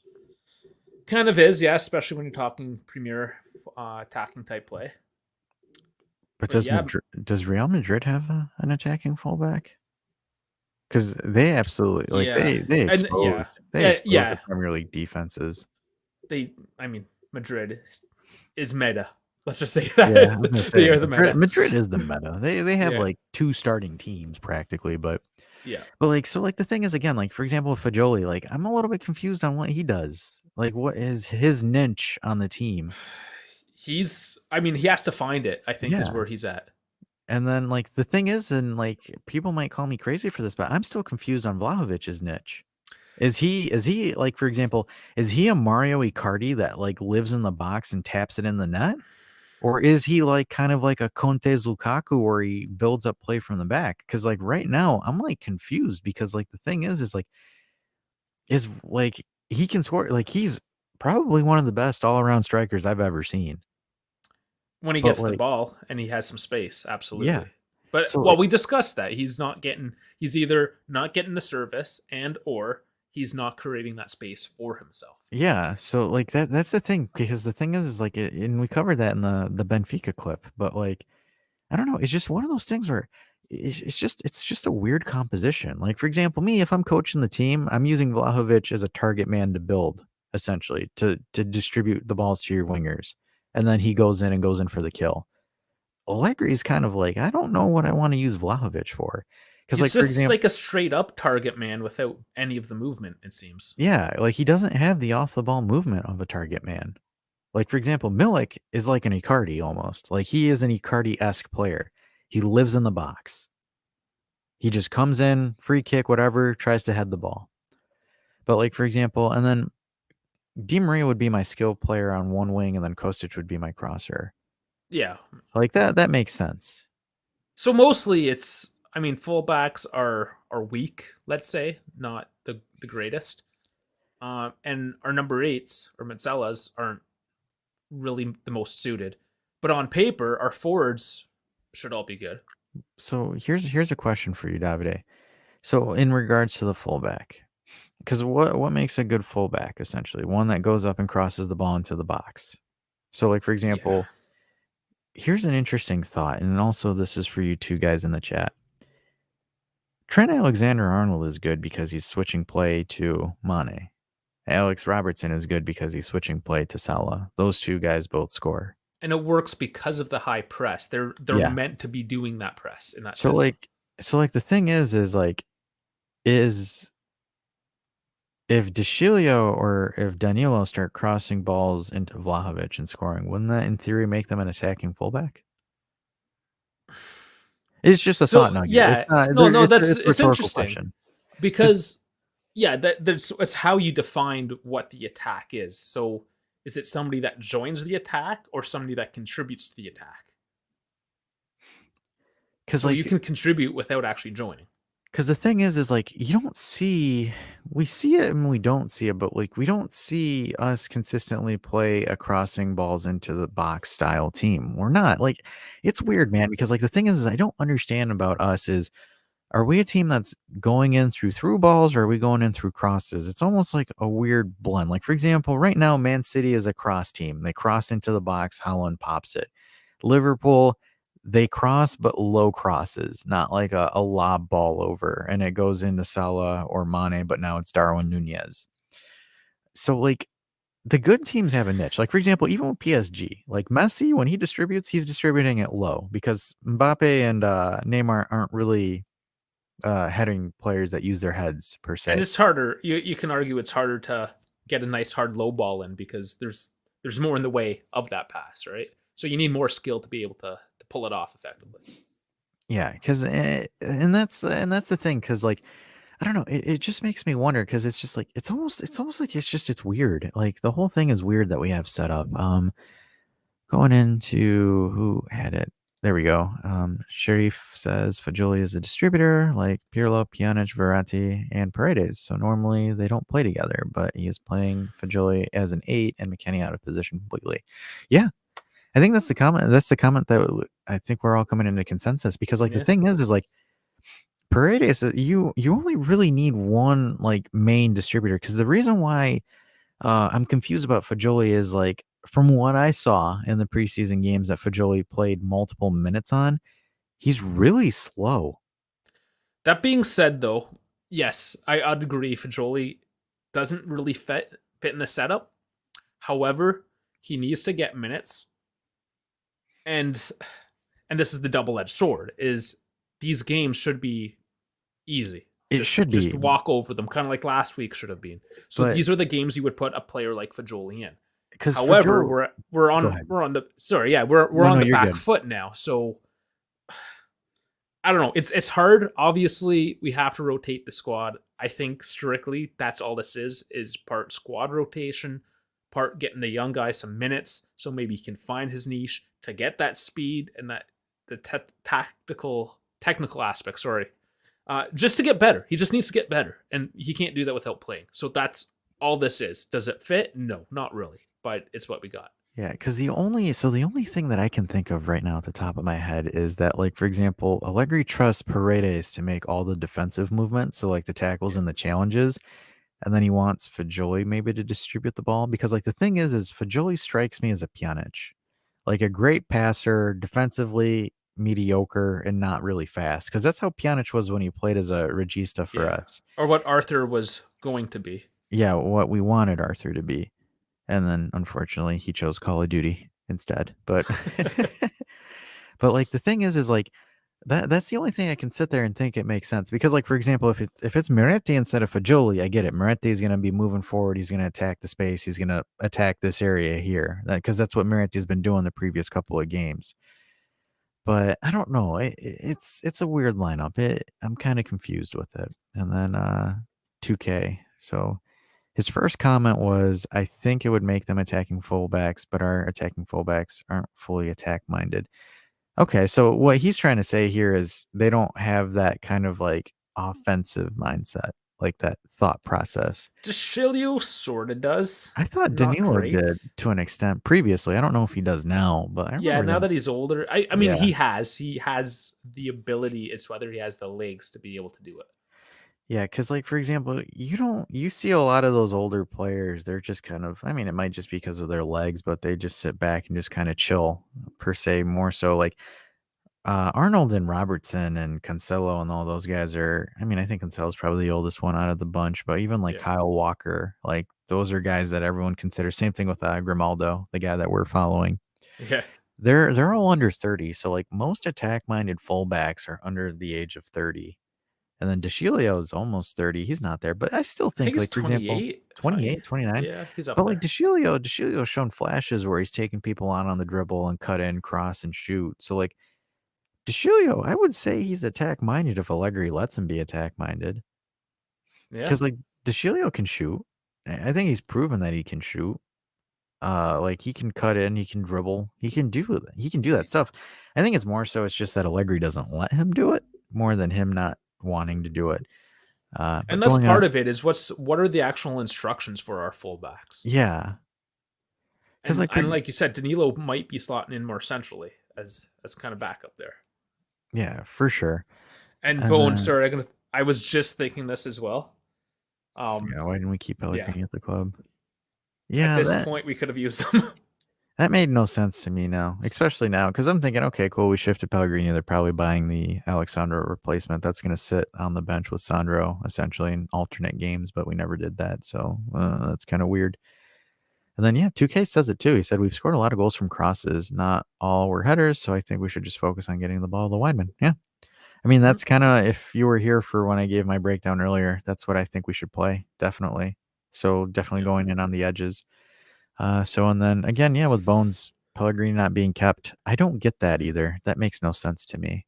kind of is, yeah, especially when you're talking premier attacking type play. but But yeah, Does Real Madrid have an attacking fullback? because they absolutely like Yeah, they and exposed yeah, they exposed the yeah. Premier League defenses. I mean, Madrid is meta. Let's just say Yeah, I was gonna that say they are the Madrid meta. Madrid is the meta. They have, Yeah, like, 2 starting teams practically, yeah. like, so, like, the thing is, again, like, for example, Fajoli, like, I'm a little bit confused on what he does. Like, what is his niche on the team? I mean, he has to find it, I think, is Yeah, where he's at. and then, like, the thing is, and, like, people might call me crazy for this, but I'm still confused on Vlahovic's niche. Is he, like, for example, is he a Mario Icardi that, like, lives in the box and taps it in the net? Or is he, like, kind of like a Conte's Lukaku where he builds up play from the back? Because like, right now, I'm, like, confused because, like, the thing is, like, he can score like, he's probably one of the best all-around strikers I've ever seen. When he But, gets the like ball and he has some space, yeah. absolutely. But So, well, like we discussed that he's either not getting the service and or he's not creating that space for himself. yeah, so, like, that's the thing because the thing is, like, and we covered that in the Benfica clip, but, like, I don't know, it's just one of those things where it's just a weird composition. Like, for example, me, if I'm coaching the team, I'm using Vlahovic as a target man to build, essentially, to distribute the balls to your wingers, and then he goes in for the kill. Allegri is kind of like, I don't know what I wanna use Vlahovic for, because He's like, for just example, like a straight up target man without any of the movement, it seems. yeah, like, he doesn't have the off the ball movement of a target man. Like, for example, Milik is like an Icardi almost. Like, he is an Icardi-esque player. He lives in the box. He just comes in, free kick, whatever, tries to head the ball. But, like, for example, and then Di Maria would be my skill player on one wing, and then Kostic would be my crosser. Yeah. Like, that makes sense. So mostly it's I mean, fullbacks are weak, let's say, not the greatest. And our number eights or Metzellas aren't really the most suited. But on paper, our forwards should all be good. So here's a question for you, Davide. So in regards to the fullback, because what makes a good fullback essentially? One that goes up and crosses the ball into the box. So, like, for Yeah. example, here's an interesting thought, and also this is for you two guys in the chat. Trent Alexander-Arnold is good because he's switching play to Mane. Alex Robertson is good because he's switching play to Salah. Those two guys both score. And it works because of the high press. They're Yeah. meant to be doing that press in that So system. like the thing is like is if DeShilio or if Danilo start crossing balls into Vlahovic and scoring, wouldn't that in theory make them an attacking fullback? It's just a thought So nugget. It's yeah, not no, no, it's a it's rhetorical interesting question. Just because yeah, that's it's how you defined what the attack is. So is it somebody that joins the attack or somebody that contributes to the attack? because So you like can contribute without actually joining. because the thing is like you don't see we see it and we don't see it, but like we don't see us consistently play a crossing balls into the box style team. We're not like it's weird, man, because like the thing is I don't understand about us is are we a team that's going in through balls or are we going in through crosses? It's almost like a weird blend. Like, for example, right now, Man City is a cross team. They cross into the box, Holland pops it. Liverpool, they cross, but low crosses, not like a lob ball over and it goes into Salah or Mane, but now it's Darwin Nunez. So, like, the good teams have a niche. Like, for example, even with PSG, like Messi, when he distributes, he's distributing it low because Mbappe and Neymar aren't really heading players that use their heads per And se. it's harder. You can argue it's harder to get a nice hard low ball in because there's more in the way of that pass, right? So you need more skill to be able to pull it off effectively. Yeah, because and that's the thing. Because like I don't know, it just makes me wonder. Because it's just like it's almost like it's weird. Like the whole thing is weird that we have set up. Going into who had it. There we go. Sharif says Fajoli is a distributor like Pirlo, Pjanic, Verratti, and Paredes. So normally they don't play together, but he is playing Fajoli as an 8 and McKennie out of position completely. Yeah, I think that's the comment. That's the comment that I think we're all coming into consensus because, like, the Yeah. thing is like Paredes, you only really need one like main distributor because the reason why I'm confused about Fajoli is like from what I saw in the preseason games that Fajoli played multiple minutes on, he's really slow. That being said, though, Yes, I'd agree. Fajoli doesn't really fit in the setup. However, he needs to get minutes, and this is the double edged sword. Is these games should be easy. It should Just be, walk over them, kind of like last week should have been. So but these are the games you would put a player like Fajoli in. because for However, Joe, go ahead. we're on the sorry, yeah, we're No, on no, the you're back good. foot now. So I don't know. It's hard. Obviously, we have to rotate the squad. I think strictly that's all this is part squad rotation, part getting the young guy some minutes so maybe he can find his niche to get that speed and that the tactical technical aspect. Sorry, just to get better. He just needs to get better, and he can't do that without playing. So that's all this is. Does it fit? No, not really. But it's what we got. Yeah, because the only thing that I can think of right now at the top of my head is that, like, for example, Allegri trusts Paredes to make all the defensive movements, so like the tackles Yeah, and the challenges, and then he wants Fajoli maybe to distribute the ball because, like, the thing is Fajoli strikes me as a Pjanic, like a great passer, defensively mediocre and not really fast. Because that's how Pjanic was when he played as a regista for yeah. us. Or what Arthur was going to be. Yeah, what we wanted Arthur to be. And then unfortunately he chose Call of Duty instead. But but like the thing is like that's the only thing I can sit there and think it makes sense. Because like for example, if it's Moretti instead of Fajoli, I get it. Moretti is gonna be moving forward, he's gonna attack the space, he's gonna attack this area here. Because that's what Moretti's been doing the previous couple of games. But I don't know. It's a weird lineup. I'm kind of confused with it. And then 2K. So his first comment was, I think it would make them attacking fullbacks, but our attacking fullbacks aren't fully attack minded. Okay, so what he's trying to say here is they don't have that kind of like offensive mindset, like that thought process. Deschilio sort of does. I thought Not Danilo great. did to an extent previously. I don't know if he does now, but I Yeah, remember now that. that he's older, I mean Yeah. he has the ability. It's whether he has the legs to be able to do it. Yeah, because like for example, you see a lot of those older players, they're just kind of, I mean, it might just be because of their legs, but they just sit back and just kind of chill per se, more so like Arnold and Robertson and Cancelo and all those guys are, I mean, I think Cancelo's probably the oldest one out of the bunch, but even like Yeah, Kyle Walker, like those are guys that everyone considers. Same thing with Grimaldo, the guy that we're following. yeah. They're all under 30, so like most attack-minded fullbacks are under the age of 30. And then DeCilio is almost 30. He's not there, but I still I think think, he's like, for example, 28. If I 28, 29. yeah, he's up But like there. DeCilio's shown flashes where he's taking people on the dribble and cut in, cross, and shoot. So like DeCilio, I would say he's attack minded if Allegri lets him be attack minded. Yeah, Because like DeCilio can shoot. I think he's proven that he can shoot. Like he can cut in, he can dribble, he can do that stuff. I think it's more so it's just that Allegri doesn't let him do it more than him not wanting to do it. But and that's going on, part of it. Is what are the actual instructions for our fullbacks? yeah, because And like for like you said, Danilo might be slotting in more centrally as kind of backup there. yeah, for sure. And And Bowen, sorry, I was just thinking this as well. yeah, why didn't we keep Yeah, Pellegrini at the club? at Yeah, this that point we could have used them. that made no sense to me now, especially now because I'm thinking, okay, cool, we shifted Pellegrini. They're probably buying the Alexandro replacement. That's going to sit on the bench with Sandro essentially in alternate games, but we never did that, so that's kind of weird. And then yeah, 2K says it too. He said we've scored a lot of goals from crosses. Not all were headers, so I think we should just focus on getting the ball to the wideman. Yeah. I mean, Mhm. that's kind of, if you were here for when I gave my breakdown earlier, that's what I think we should play. Definitely. So definitely Yeah. going in on the edges. So and then again, yeah, with Bones Pellegrini not being kept, I don't get that either. That makes no sense to me.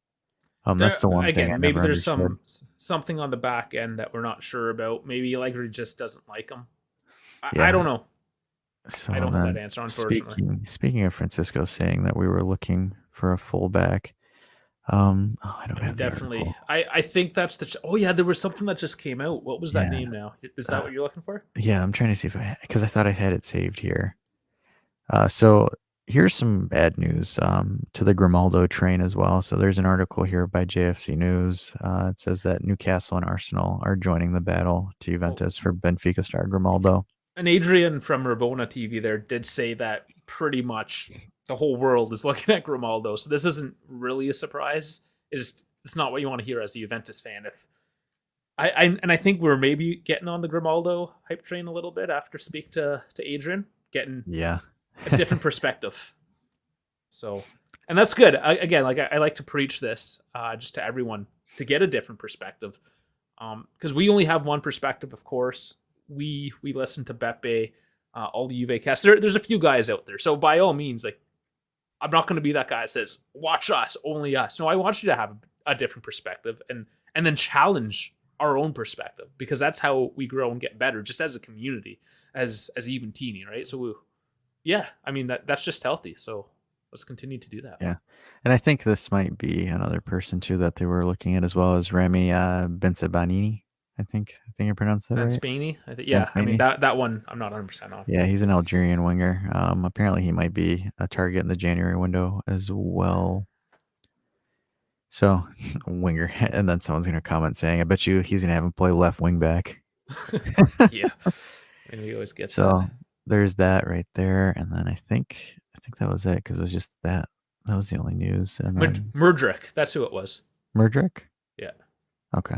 That's There the one thing I again, maybe never there's understood. something on the back end that we're not sure about. Maybe Allegri just doesn't like him. I Yeah. don't know. So I don't and have that then answer, unfortunately. speaking of Francisco saying that we were looking for a fullback. Oh, I don't And we have the definitely, article. I think that's the. Oh yeah, there was something that just came out. What was that Yeah. name now? Is that Uh, what you're looking for? yeah, I'm trying to see if because I thought I had it saved here. So here's some bad news to the Grimaldo train as well. So there's an article here by JFC News. It says that Newcastle and Arsenal are joining the battle to Well, Juventus for Benfica star Grimaldo. and Adrian from Rabona TV there did say that pretty much the whole world is looking at Grimaldo. So this isn't really a surprise. It's not what you want to hear as a Juventus fan. I think we're maybe getting on the Grimaldo hype train a little bit after speak to Adrian, getting Yeah. a different perspective. So, and that's good. Again, like I like to preach this just to everyone to get a different perspective, because we only have one perspective. Of course, we listen to Beppe, all the Juve cast. There's a few guys out there, so by all means, like I'm not going to be that guy that says watch us, only us. No, I want you to have a different perspective and then challenge our own perspective, because that's how we grow and get better, just as a community, as even teeny, right? So yeah, I mean that's just healthy. So let's continue to do that. Yeah. And I think this might be another person too that they were looking at as well as Remy Benzebanini. I think I pronounced that And right. Spainy, I think, yeah. I mean Benzebanini. that one I'm not 100% on. Yeah, he's an Algerian winger. Apparently he might be a target in the January window as well. So, winger, and then someone's gonna comment saying, "I bet you he's gonna have him play left wing back." Yeah, I mean we always get that. So there's that right there, and then I think that was it because it was just that was the only news, and then Murdrick, that's who it was. Murdrick. Yeah, Okay.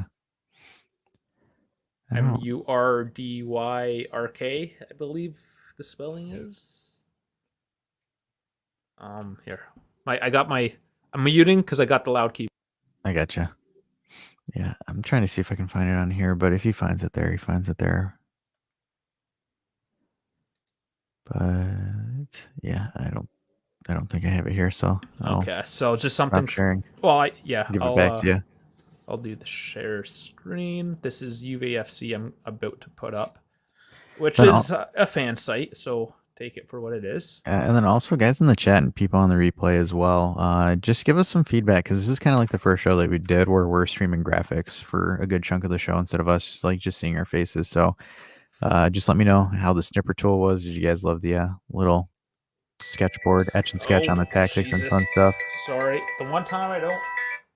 I don't. Murdyrk, I believe the spelling is. Here, I'm muting because I got the loud key. I gotcha. Yeah, I'm trying to see if I can find it on here, but if he finds it there, he finds it there. But yeah, I don't think I have it here, so Okay, so just something. stop sharing. Well, Give it back to you. I'll do the share screen. This is UVFC I'm about to put up, which Then is a fan site, so take it for what it is. And then also, guys in the chat and people on the replay as well, just give us some feedback because this is kind of like the first show that we did where we're streaming graphics for a good chunk of the show instead of us just seeing our faces. So just let me know how the snipper tool was. Did you guys love the little sketchboard, etch and sketch on the tactics and fun stuff? Sorry, the one time I don't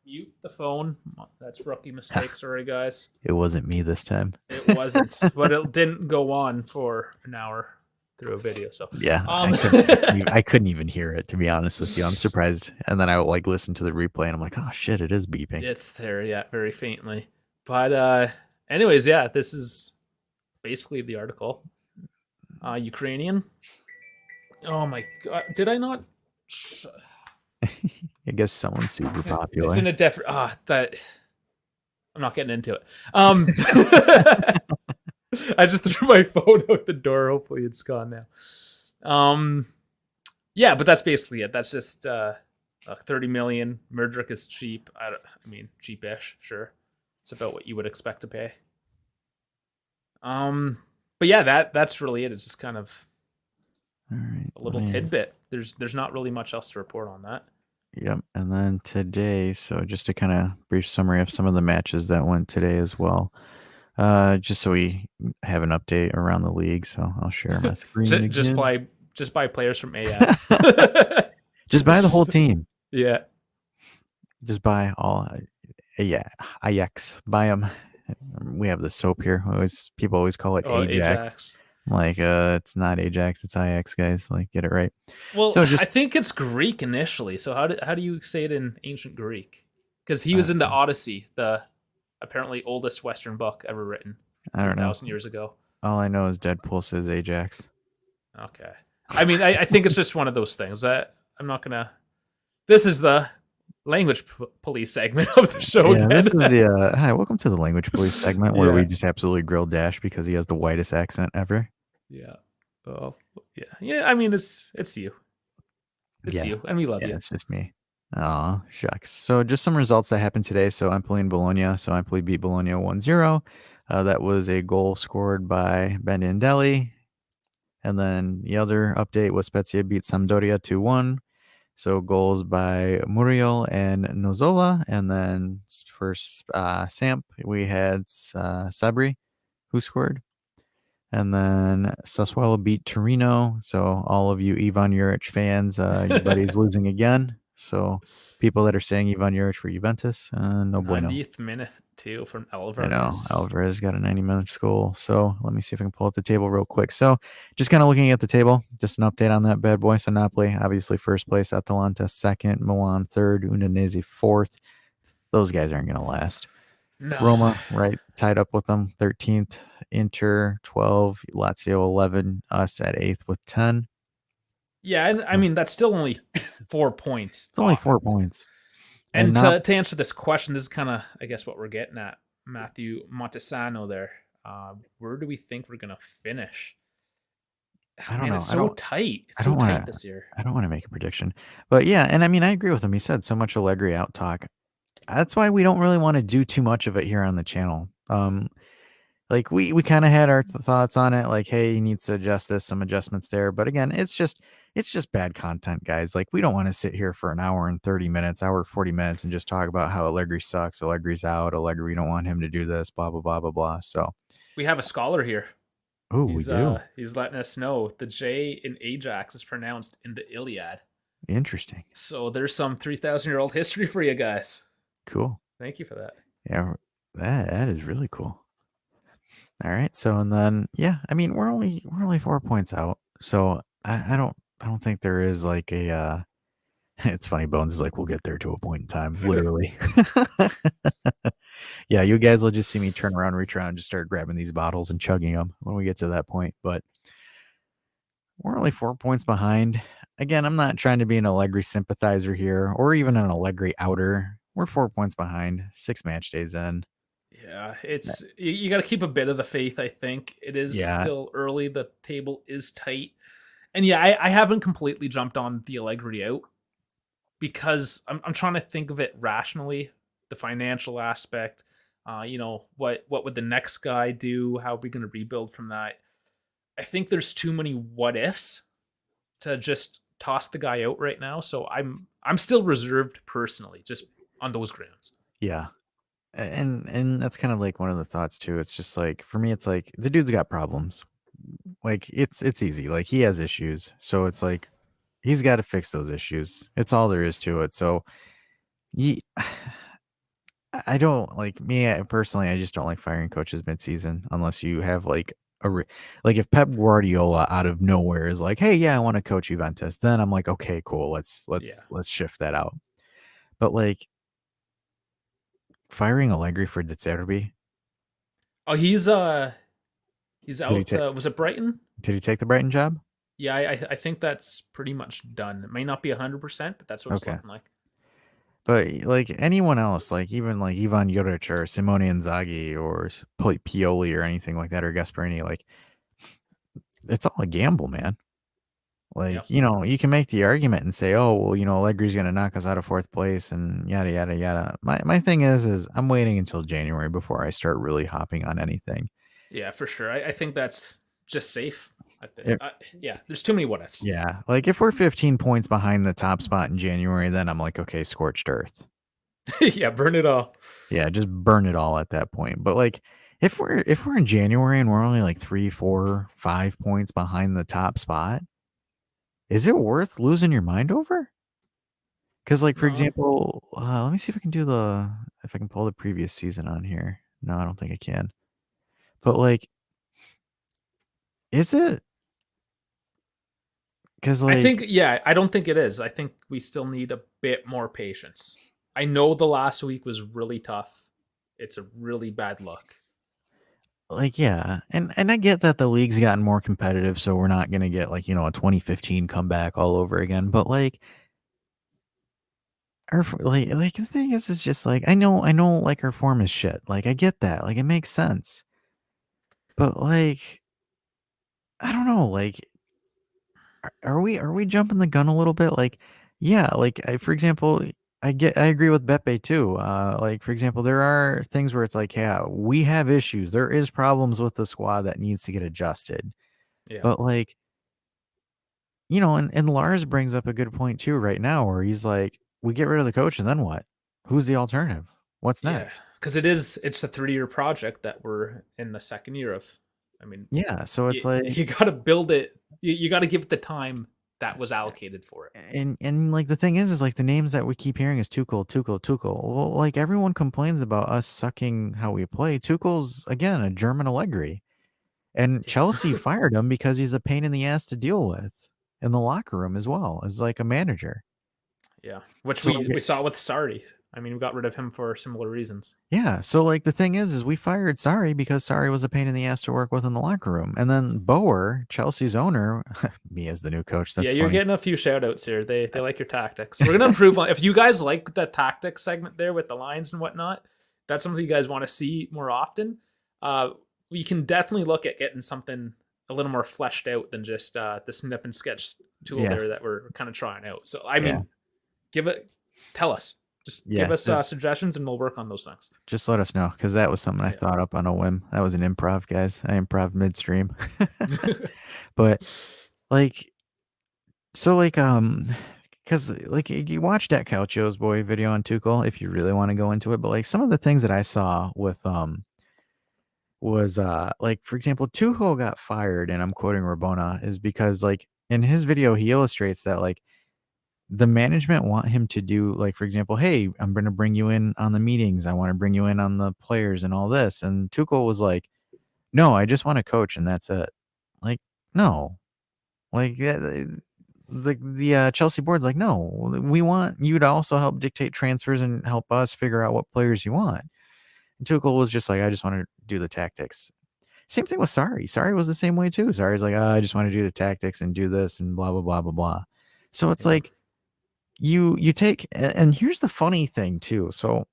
mute the phone. That's rookie mistake. Sorry, guys. It wasn't me this time. It wasn't, but it didn't go on for an hour through a video. So yeah, I couldn't even hear it, to be honest with you. I'm surprised. And then I like listened to the replay and I'm like, oh shit, it is beeping. It's there, yeah, very faintly. But anyways, yeah, this is basically the article. Ukrainian. Oh my god, did I not? I guess someone's super popular. It's in a different. That I'm not getting into it. I just threw my phone out the door. Hopefully, it's gone now. Yeah, but that's basically it. That's just 30 million. Murdrick is cheap. I mean, cheapish. Sure, it's about what you would expect to pay. But yeah, that's really it. It's just kind of a little tidbit. There's not really much else to report on that. Yep. And then today, so just to kind of brief summary of some of the matches that went today as well. Just so we have an update around the league. So I'll share my screen. just buy players from AX. Just buy the whole team. Yeah. Just buy all. Yeah, Ajax. Buy them. We have the soap here. People always call it Ajax. Like, it's not Ajax, it's Ajax, guys. Like, get it right. Well, so I think it's Greek initially. So how do you say it in ancient Greek? Because he was in the Odyssey, the apparently oldest Western book ever written. I don't know. 1,000 years ago. All I know is Deadpool says Ajax. Okay. I mean, I think it's just one of those things that I'm not gonna. This is the language police segment of the show. Yeah, this is the hi, welcome to the language police segment where we just absolutely grill Dash because he has the whitest accent ever. Yeah. Oh, yeah. I mean, it's you. It's you, and we love you. It's just me. Oh, shucks. So just some results that happened today. So Empoli and Bologna. So Empoli beat Bologna 1-0. That was a goal scored by Bendiandelli. And then the other update was Spezia beat Sampdoria 2-1. So goals by Muriel and Nozola. And then for Samp, we had Sabri, who scored. And then Sassuolo beat Torino. So all of you Ivan Juric fans, your buddy's losing again. So people that are saying Ivan Juric for Juventus, no bueno. 90th minute too from Alvarez. I know Alvarez got a 90-minute goal. So let me see if I can pull up the table real quick. So just kind of looking at the table, just an update on that bad boy. So Napoli, obviously first place, Atalanta second, Milan third, Udinese fourth. Those guys aren't going to last. No. Roma, right, tied up with them, 13th. Inter 12, Lazio 11, us at 8th with 10. Yeah, and I So mean that's still only 4 points it's only off. 4 points. And And not to answer this question, this is kind of I guess what we're getting at. Matthew Montesano there. Where do we think we're gonna finish? I don't Man, know. it's so tight. It's I so don't tight wanna this year. I don't wanna make a prediction. But yeah, and I mean, I agree with him. He said so much Allegri out talk. That's why we don't really wanna do too much of it here on the channel. Like, we kinda had our thoughts on it, like, "Hey, he needs to adjust this, some adjustments there," but again, it's just bad content, guys. Like, we don't wanna sit here for an hour and 30 minutes, hour, 40 minutes, and just talk about how Allegri sucks, Allegri's out, Allegri, we don't want him to do this, blah, blah, blah, blah, blah, so We have a scholar here. oh, we do? He's letting us know the J in Ajax is pronounced in the Iliad. Interesting. So there's some 3,000-year-old history for you guys. Cool. Thank you for that. Yeah, that is really cool. Alright, so and then yeah, I mean, we're only 4 points out, so I don't think there is, like, it's funny, Bones is like, "We'll get there to a point in time," literally. Yeah, you guys will just see me turn around, reach around, and just start grabbing these bottles and chugging them when we get to that point, but we're only 4 points behind. Again, I'm not trying to be an Allegri sympathizer here or even an Allegri outer. We're 4 points behind, 6 match days in. Yeah, Uh, it's you got to keep a bit of the faith. I think it is yeah, still early. The table is tight, and yeah, I haven't completely jumped on the Allegri out because I'm trying to think of it rationally. The financial aspect, what would the next guy do? How are we going to rebuild from that? I think there's too many what ifs to just toss the guy out right now. So I'm still reserved personally, just on those grounds. yeah. And that's kind of like one of the thoughts too. It's just like for me, it's like the dude's got problems. Like it's easy. Like he has issues. So it's like he's got to fix those issues. It's all there is to it. So he, I don't like me personally. I just don't like firing coaches midseason unless you have like like if Pep Guardiola out of nowhere is like, hey, yeah, I want to coach Juventus, then I'm like, okay, cool. Let's Yeah. let's let's shift that out. But like firing Allegri for De Zerbi, Oh, he's did he out. take Was it Brighton? did he take the Brighton job? Yeah, I think that's pretty much done. It may not be 100%, but that's what it's Okay. looking like. But like anyone else, like even like Ivan Juric or Simone Inzaghi or Pioli or anything like that or Gasperini, like it's all a gamble, man. Yeah. Like, you can make the argument and say, "Oh, well, Allegri's gonna knock us out of 4th place and yada yada yada." My thing is I'm waiting until January before I start really hopping on anything. Yeah, for sure. I think that's just safe at this. If, Yeah, there's too many what ifs. yeah, like if we're 15 points behind the top spot in January, then I'm like, okay, scorched earth. Yeah, burn it all. Yeah, just burn it all at that point. But like if we're in January and we're only like 3, 4, 5 points behind the top spot, is it worth losing your mind over? Because, like, for No. example, let me see if I can pull the previous season on here. No, I don't think I can. But, like, is it? Because, I think like yeah, I don't think it is. I think we still need a bit more patience. I know the last week was really tough. It's a really bad look. yeah, and I get that the league's gotten more competitive, so we're not gonna get, like, a 2015 comeback all over again, but, like, the thing is just, like, I know, like, our form is shit, like, I get that, like, it makes sense. But, like, I don't know, like are we jumping the gun a little bit? Like, yeah, like, for example, I agree with Beppe too. Like, for example, there are things where it's like, yeah, we have issues. There is problems with the squad that needs to get adjusted. Yeah. But like, and Lars brings up a good point too right now where he's like, we get rid of the coach and then what? Who's the alternative? What's Yeah, next? because it's a 3-year project that we're in the second year of. I mean, Yeah, so it's you like got to build it. You got to give it the time that was allocated for it. and like the thing is like the names that we keep hearing is Tuchel, Tuchel, Tuchel. Well, like everyone complains about us sucking how we play. Tuchel's again a German Allegri, and Chelsea Yeah, fired him because he's a pain in the ass to deal with in the locker room as well as like a manager. yeah. Which So we saw with Sardi. I mean, we got rid of him for similar reasons. Yeah, so, like, the thing is we fired Sarri because Sarri was a pain in the ass to work with in the locker room, and then Bauer, Chelsea's owner me as the new coach, Yeah, that's you're funny. getting a few shout outs here. They like your tactics. We're gonna improve on if you guys like the tactics segment there with the lines and whatnot, that's something you guys want to see more often. Uh we can definitely look at getting something a little more fleshed out than just the snip and sketch tool Yeah, there that we're kind of trying out. So I yeah, mean, give it tell us. Just give yeah, us suggestions and we'll work on those things. just let us know because that was something I Yeah. thought up on a whim. That was an improv, guys. I improv midstream. But, like so, like, because like, you watch that Calccio's boy video on Tuchel if you really wanna go into it, but, like, some of the things that I saw with, was, like, for example, Tuchel got fired, and I'm quoting Rabona, is because, like, in his video, he illustrates that, like, the management want him to do, like, for example, "Hey, I'm gonna bring you in on the meetings. I wanna bring you in on the players and all this," and Tuchel was like, "No, I just wanna coach, and that's it." Like, no. Like, yeah, Chelsea board's like, "No, we want you to also help dictate transfers and help us figure out what players you want." And Tuchel was just like, "I just wanna do the tactics." Same thing with Sarri. Sarri was the same way too. Sarri's like, "Oh, I just wanna do the tactics and do this and blah, blah, blah, blah, blah." So it's Yeah. like, you take and here's the funny thing too, so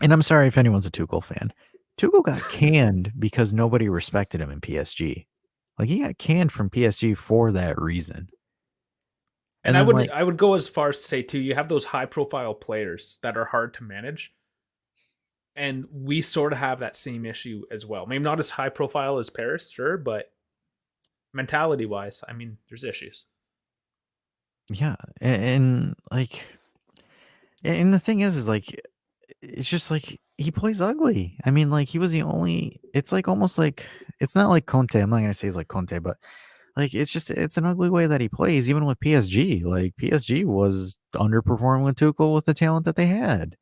and I'm sorry if anyone's a Tuchel fan. Tuchel got canned because nobody respected him in PSG. Like, he got canned from PSG for that reason. And And then, like I would go as far as to say too, you have those high profile players that are hard to manage. And we sort of have that same issue as well. Maybe not as high profile as Paris, sure, but mentality wise, I mean, there's issues. yeah, and, like and the thing is, like, it's just, like, he plays ugly. I mean, like, he was the only it's, like, almost like it's not like Conte, I'm not gonna say he's like Conte, but, like, it's just it's an ugly way that he plays even with PSG. Like, PSG was underperforming with Tuchel with the talent that they had.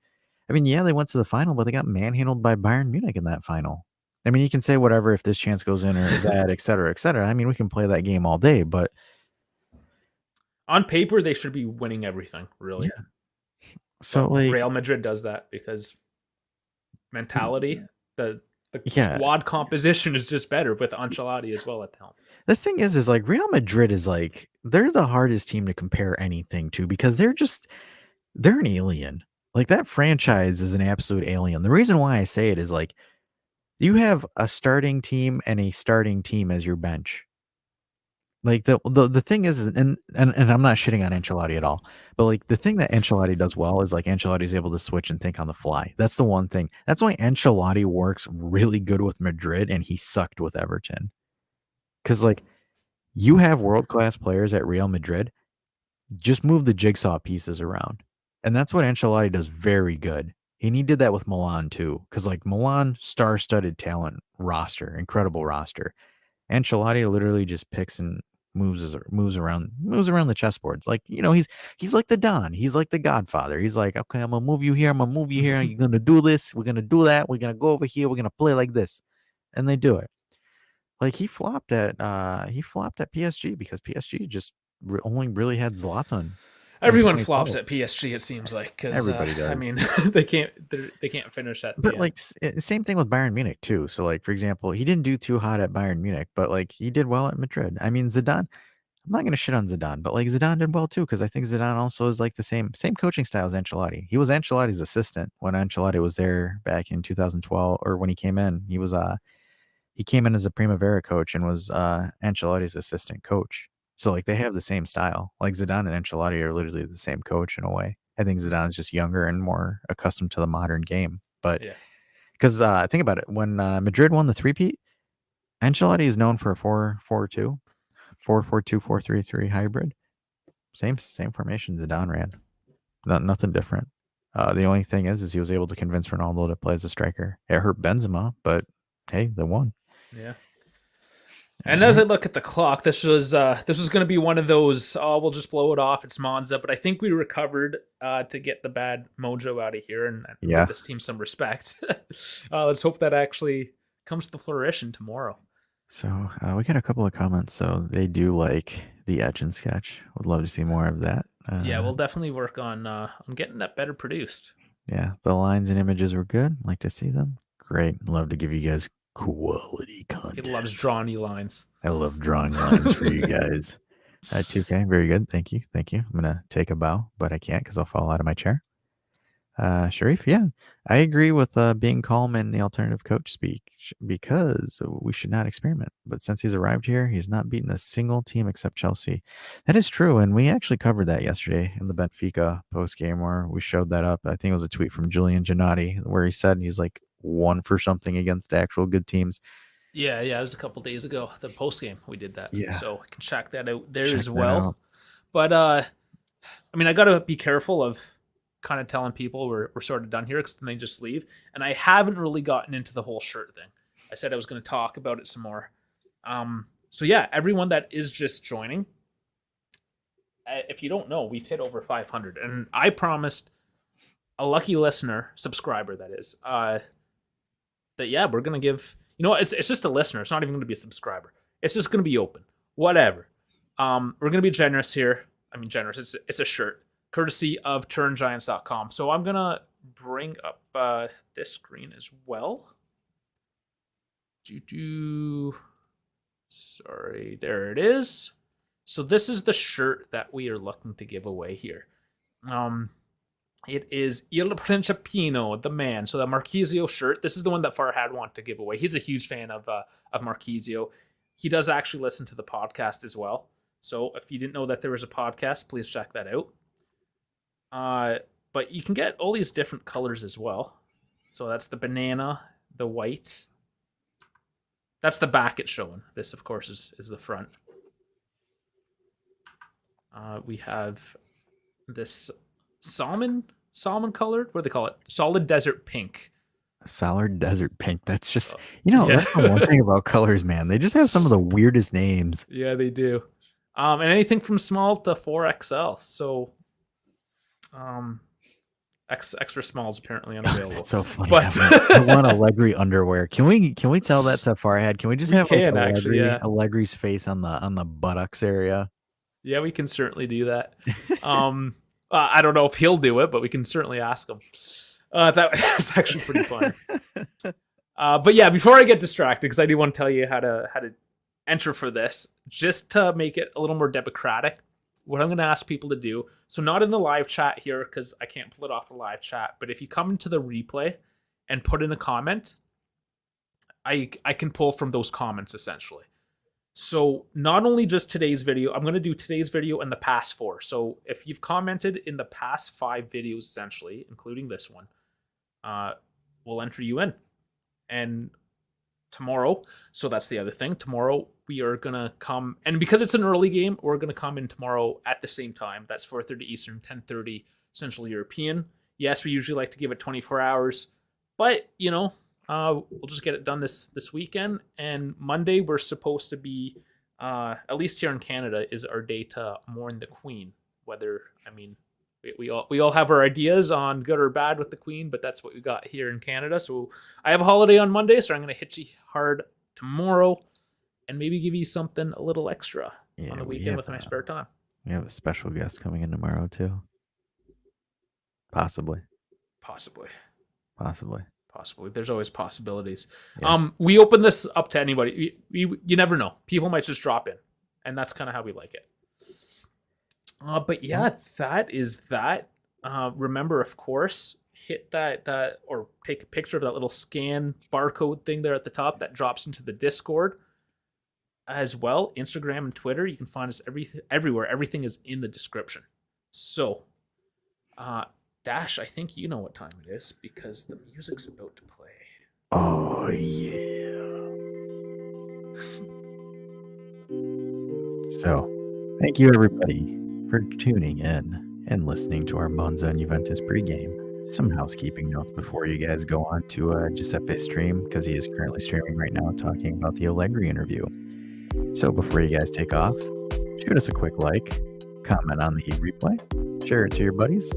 I mean, yeah, they went to the final, but they got manhandled by Bayern Munich in that final. I mean, you can say whatever if this chance goes in or that, et cetera, et cetera. I mean, we can play that game all day, but On paper, they should be winning everything, really. yeah. So, But like, Real Madrid does that because mentality, the yeah, squad composition is just better with Ancelotti as well at the helm. the thing is like Real Madrid is like they're the hardest team to compare anything to because they're an alien. Like that franchise is an absolute alien. The reason why I say it is like you have a starting team and a starting team as your bench. Like the thing is, and I'm not shitting on Ancelotti at all, but like the thing that Ancelotti does well is like Ancelotti's able to switch and think on the fly. That's the one thing. That's why Ancelotti works really good with Madrid and he sucked with Everton. Because like you have world class players at Real Madrid, just move the jigsaw pieces around, and that's what Ancelotti does very good. And he did that with Milan too, because like Milan, star studded talent roster, incredible roster. Ancelotti literally just picks and moves around the chessboards. Like, he's like the Don. He's like the Godfather. He's like, okay, I'm gonna move you here, I'm gonna move you here, you're gonna do this, we're gonna do that, we're gonna go over here, we're gonna play like this. And they do it. Like he flopped at PSG because PSG just only really had Zlatan in Everyone flops 2012. at PSG, it seems like, because Everybody I does. mean, they can't finish at the But, end. like, same thing with Bayern Munich too. So, like, for example, he didn't do too hot at Bayern Munich, but, like, he did well at Madrid. I mean, Zidane I'm not gonna shit on Zidane, but, like, Zidane did well too because I think Zidane also is, like, the same coaching style as Ancelotti. He was Ancelotti's assistant when Ancelotti was there back in 2012 or when he came in. He came in as a Primavera coach and was, Ancelotti's assistant coach. So, like, they have the same style. Like, Zidane and Ancelotti are literally the same coach in a way. I think Zidane's just younger and more accustomed to the modern game, but Yeah. 'cause, think about it, when, Madrid won the three-peat, Ancelotti is known for a 4-4-2, 4-4-2, 4-3-3 hybrid. Same formation Zidane ran. Nothing different. The only thing is he was able to convince Ronaldo to play as a striker. It hurt Benzema, but hey, they won. Yeah. And as I Alright. look at the clock, this was going to be one of those. Oh, we'll just blow it off. It's Monza, but I think we recovered to get the bad mojo out of here and give Yeah. this team some respect. Let's hope that actually comes to fruition tomorrow. So, we got a couple of comments. So they do like the etch and sketch. Would love to see more of that. Yeah, we'll definitely work on getting that better produced. Yeah, the lines and images were good. Like to see them. Great. Love to give you guys quality He loves content. drawing lines. I love drawing lines for you guys. 2K, very good. Thank you. Thank you. I'm gonna take a bow, but I can't because I'll fall out of my chair. Sharif, yeah, I agree with being calm in the alternative coach speak because we should not experiment. But since he's arrived here, he's not beaten a single team except Chelsea. That is true, and we actually covered that yesterday in the Benfica post game where we showed that up. I think it was a tweet from Julian Gennatti where he said he's like one for something against actual good teams. Yeah, it was a couple days ago. The post game we did that, Yeah, so I can check that out there check as that well. out. But I mean, I gotta be careful of kind of telling people we're sort of done here because then they just leave. And I haven't really gotten into the whole shirt thing. I said I was going to talk about it some more. So yeah, everyone that is just joining, if you don't know, we've hit over 500, and I promised a lucky listener, subscriber that is, that yeah, we're gonna give. You know, it's just a listener. It's not even going to be a subscriber. It's just going to be open. Whatever. We're going to be generous here. I mean, generous. It's a shirt, courtesy of turngiants.com. So I'm going to bring up this screen as well. Sorry, there it is. So this is the shirt that we are looking to give away here. It is Il Principino, the man. So the Marchisio shirt. This is the one that Farhad wanted to give away. He's a huge fan of Marchisio. He does actually listen to the podcast as well. So if you didn't know that there was a podcast, please check that out. But you can get all these different colors as well. So that's the banana, the white. That's the back it's showing. This, of course, is the front. We have this salmon colored. What do they call it? Solid desert pink. Solid desert pink. That's just, that's the one thing about colors, man. They just have some of the weirdest names. Yeah, they do. And anything from small to 4XL. So, extra small is apparently unavailable. It's so funny. But I want Allegri underwear. Can we tell that to Farhad? Can we just have Allegri's face on the buttocks area? Yeah, we can certainly do that. I don't know if he'll do it, but we can certainly ask him. That's actually pretty funny. But yeah, before I get distracted, because I do want to tell you how to enter for this, just to make it a little more democratic, what I'm going to ask people to do, so not in the live chat here, because I can't pull it off the live chat, but if you come into the replay and put in a comment, I can pull from those comments, essentially. So not only just today's video, I'm going to do today's video and the past 4. So if you've commented in the past 5 videos, essentially, including this one, we'll enter you in. And tomorrow, so that's the other thing, tomorrow we are going to come, and because it's an early game, we're going to come in tomorrow at the same time. That's 4:30 Eastern, 10:30 Central European. Yes, we usually like to give it 24 hours, but, we'll just get it done this weekend. And Monday, we're supposed to be, at least here in Canada, is our day to mourn the Queen. Whether, we all have our ideas on good or bad with the Queen, but that's what we got here in Canada. So I have a holiday on Monday, so I'm going to hit you hard tomorrow and maybe give you something a little extra on the weekend with my spare time. We have a special guest coming in tomorrow too. Possibly. There's always possibilities. Yeah. We open this up to anybody. You never know. People might just drop in, and that's kind of how we like it. But yeah, that is that. Remember, of course, hit that or take a picture of that little scan barcode thing there at the top that drops into the Discord as well. Instagram and Twitter. You can find us everywhere. Everything is in the description. So, Dash, I think you know what time it is because the music's about to play. Oh, yeah. So, thank you everybody for tuning in and listening to our Monza and Juventus pregame. Some housekeeping notes before you guys go on to Giuseppe's stream, because he is currently streaming right now talking about the Allegri interview. So before you guys take off, shoot us a quick like, comment on the replay, share it to your buddies,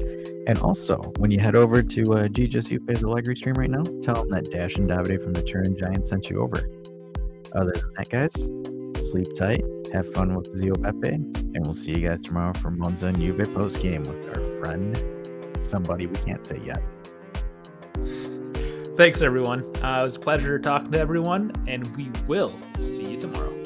and also when you head over to Giuseppe's Allegri stream right now, tell them that Dash and Davide from the Turin Giants sent you over. Other than that, guys, sleep tight, have fun with Zio Pepe, and we'll see you guys tomorrow for Monza and Juve post game with our friend, somebody we can't say yet. Thanks, everyone. It was a pleasure talking to everyone, and we will see you tomorrow.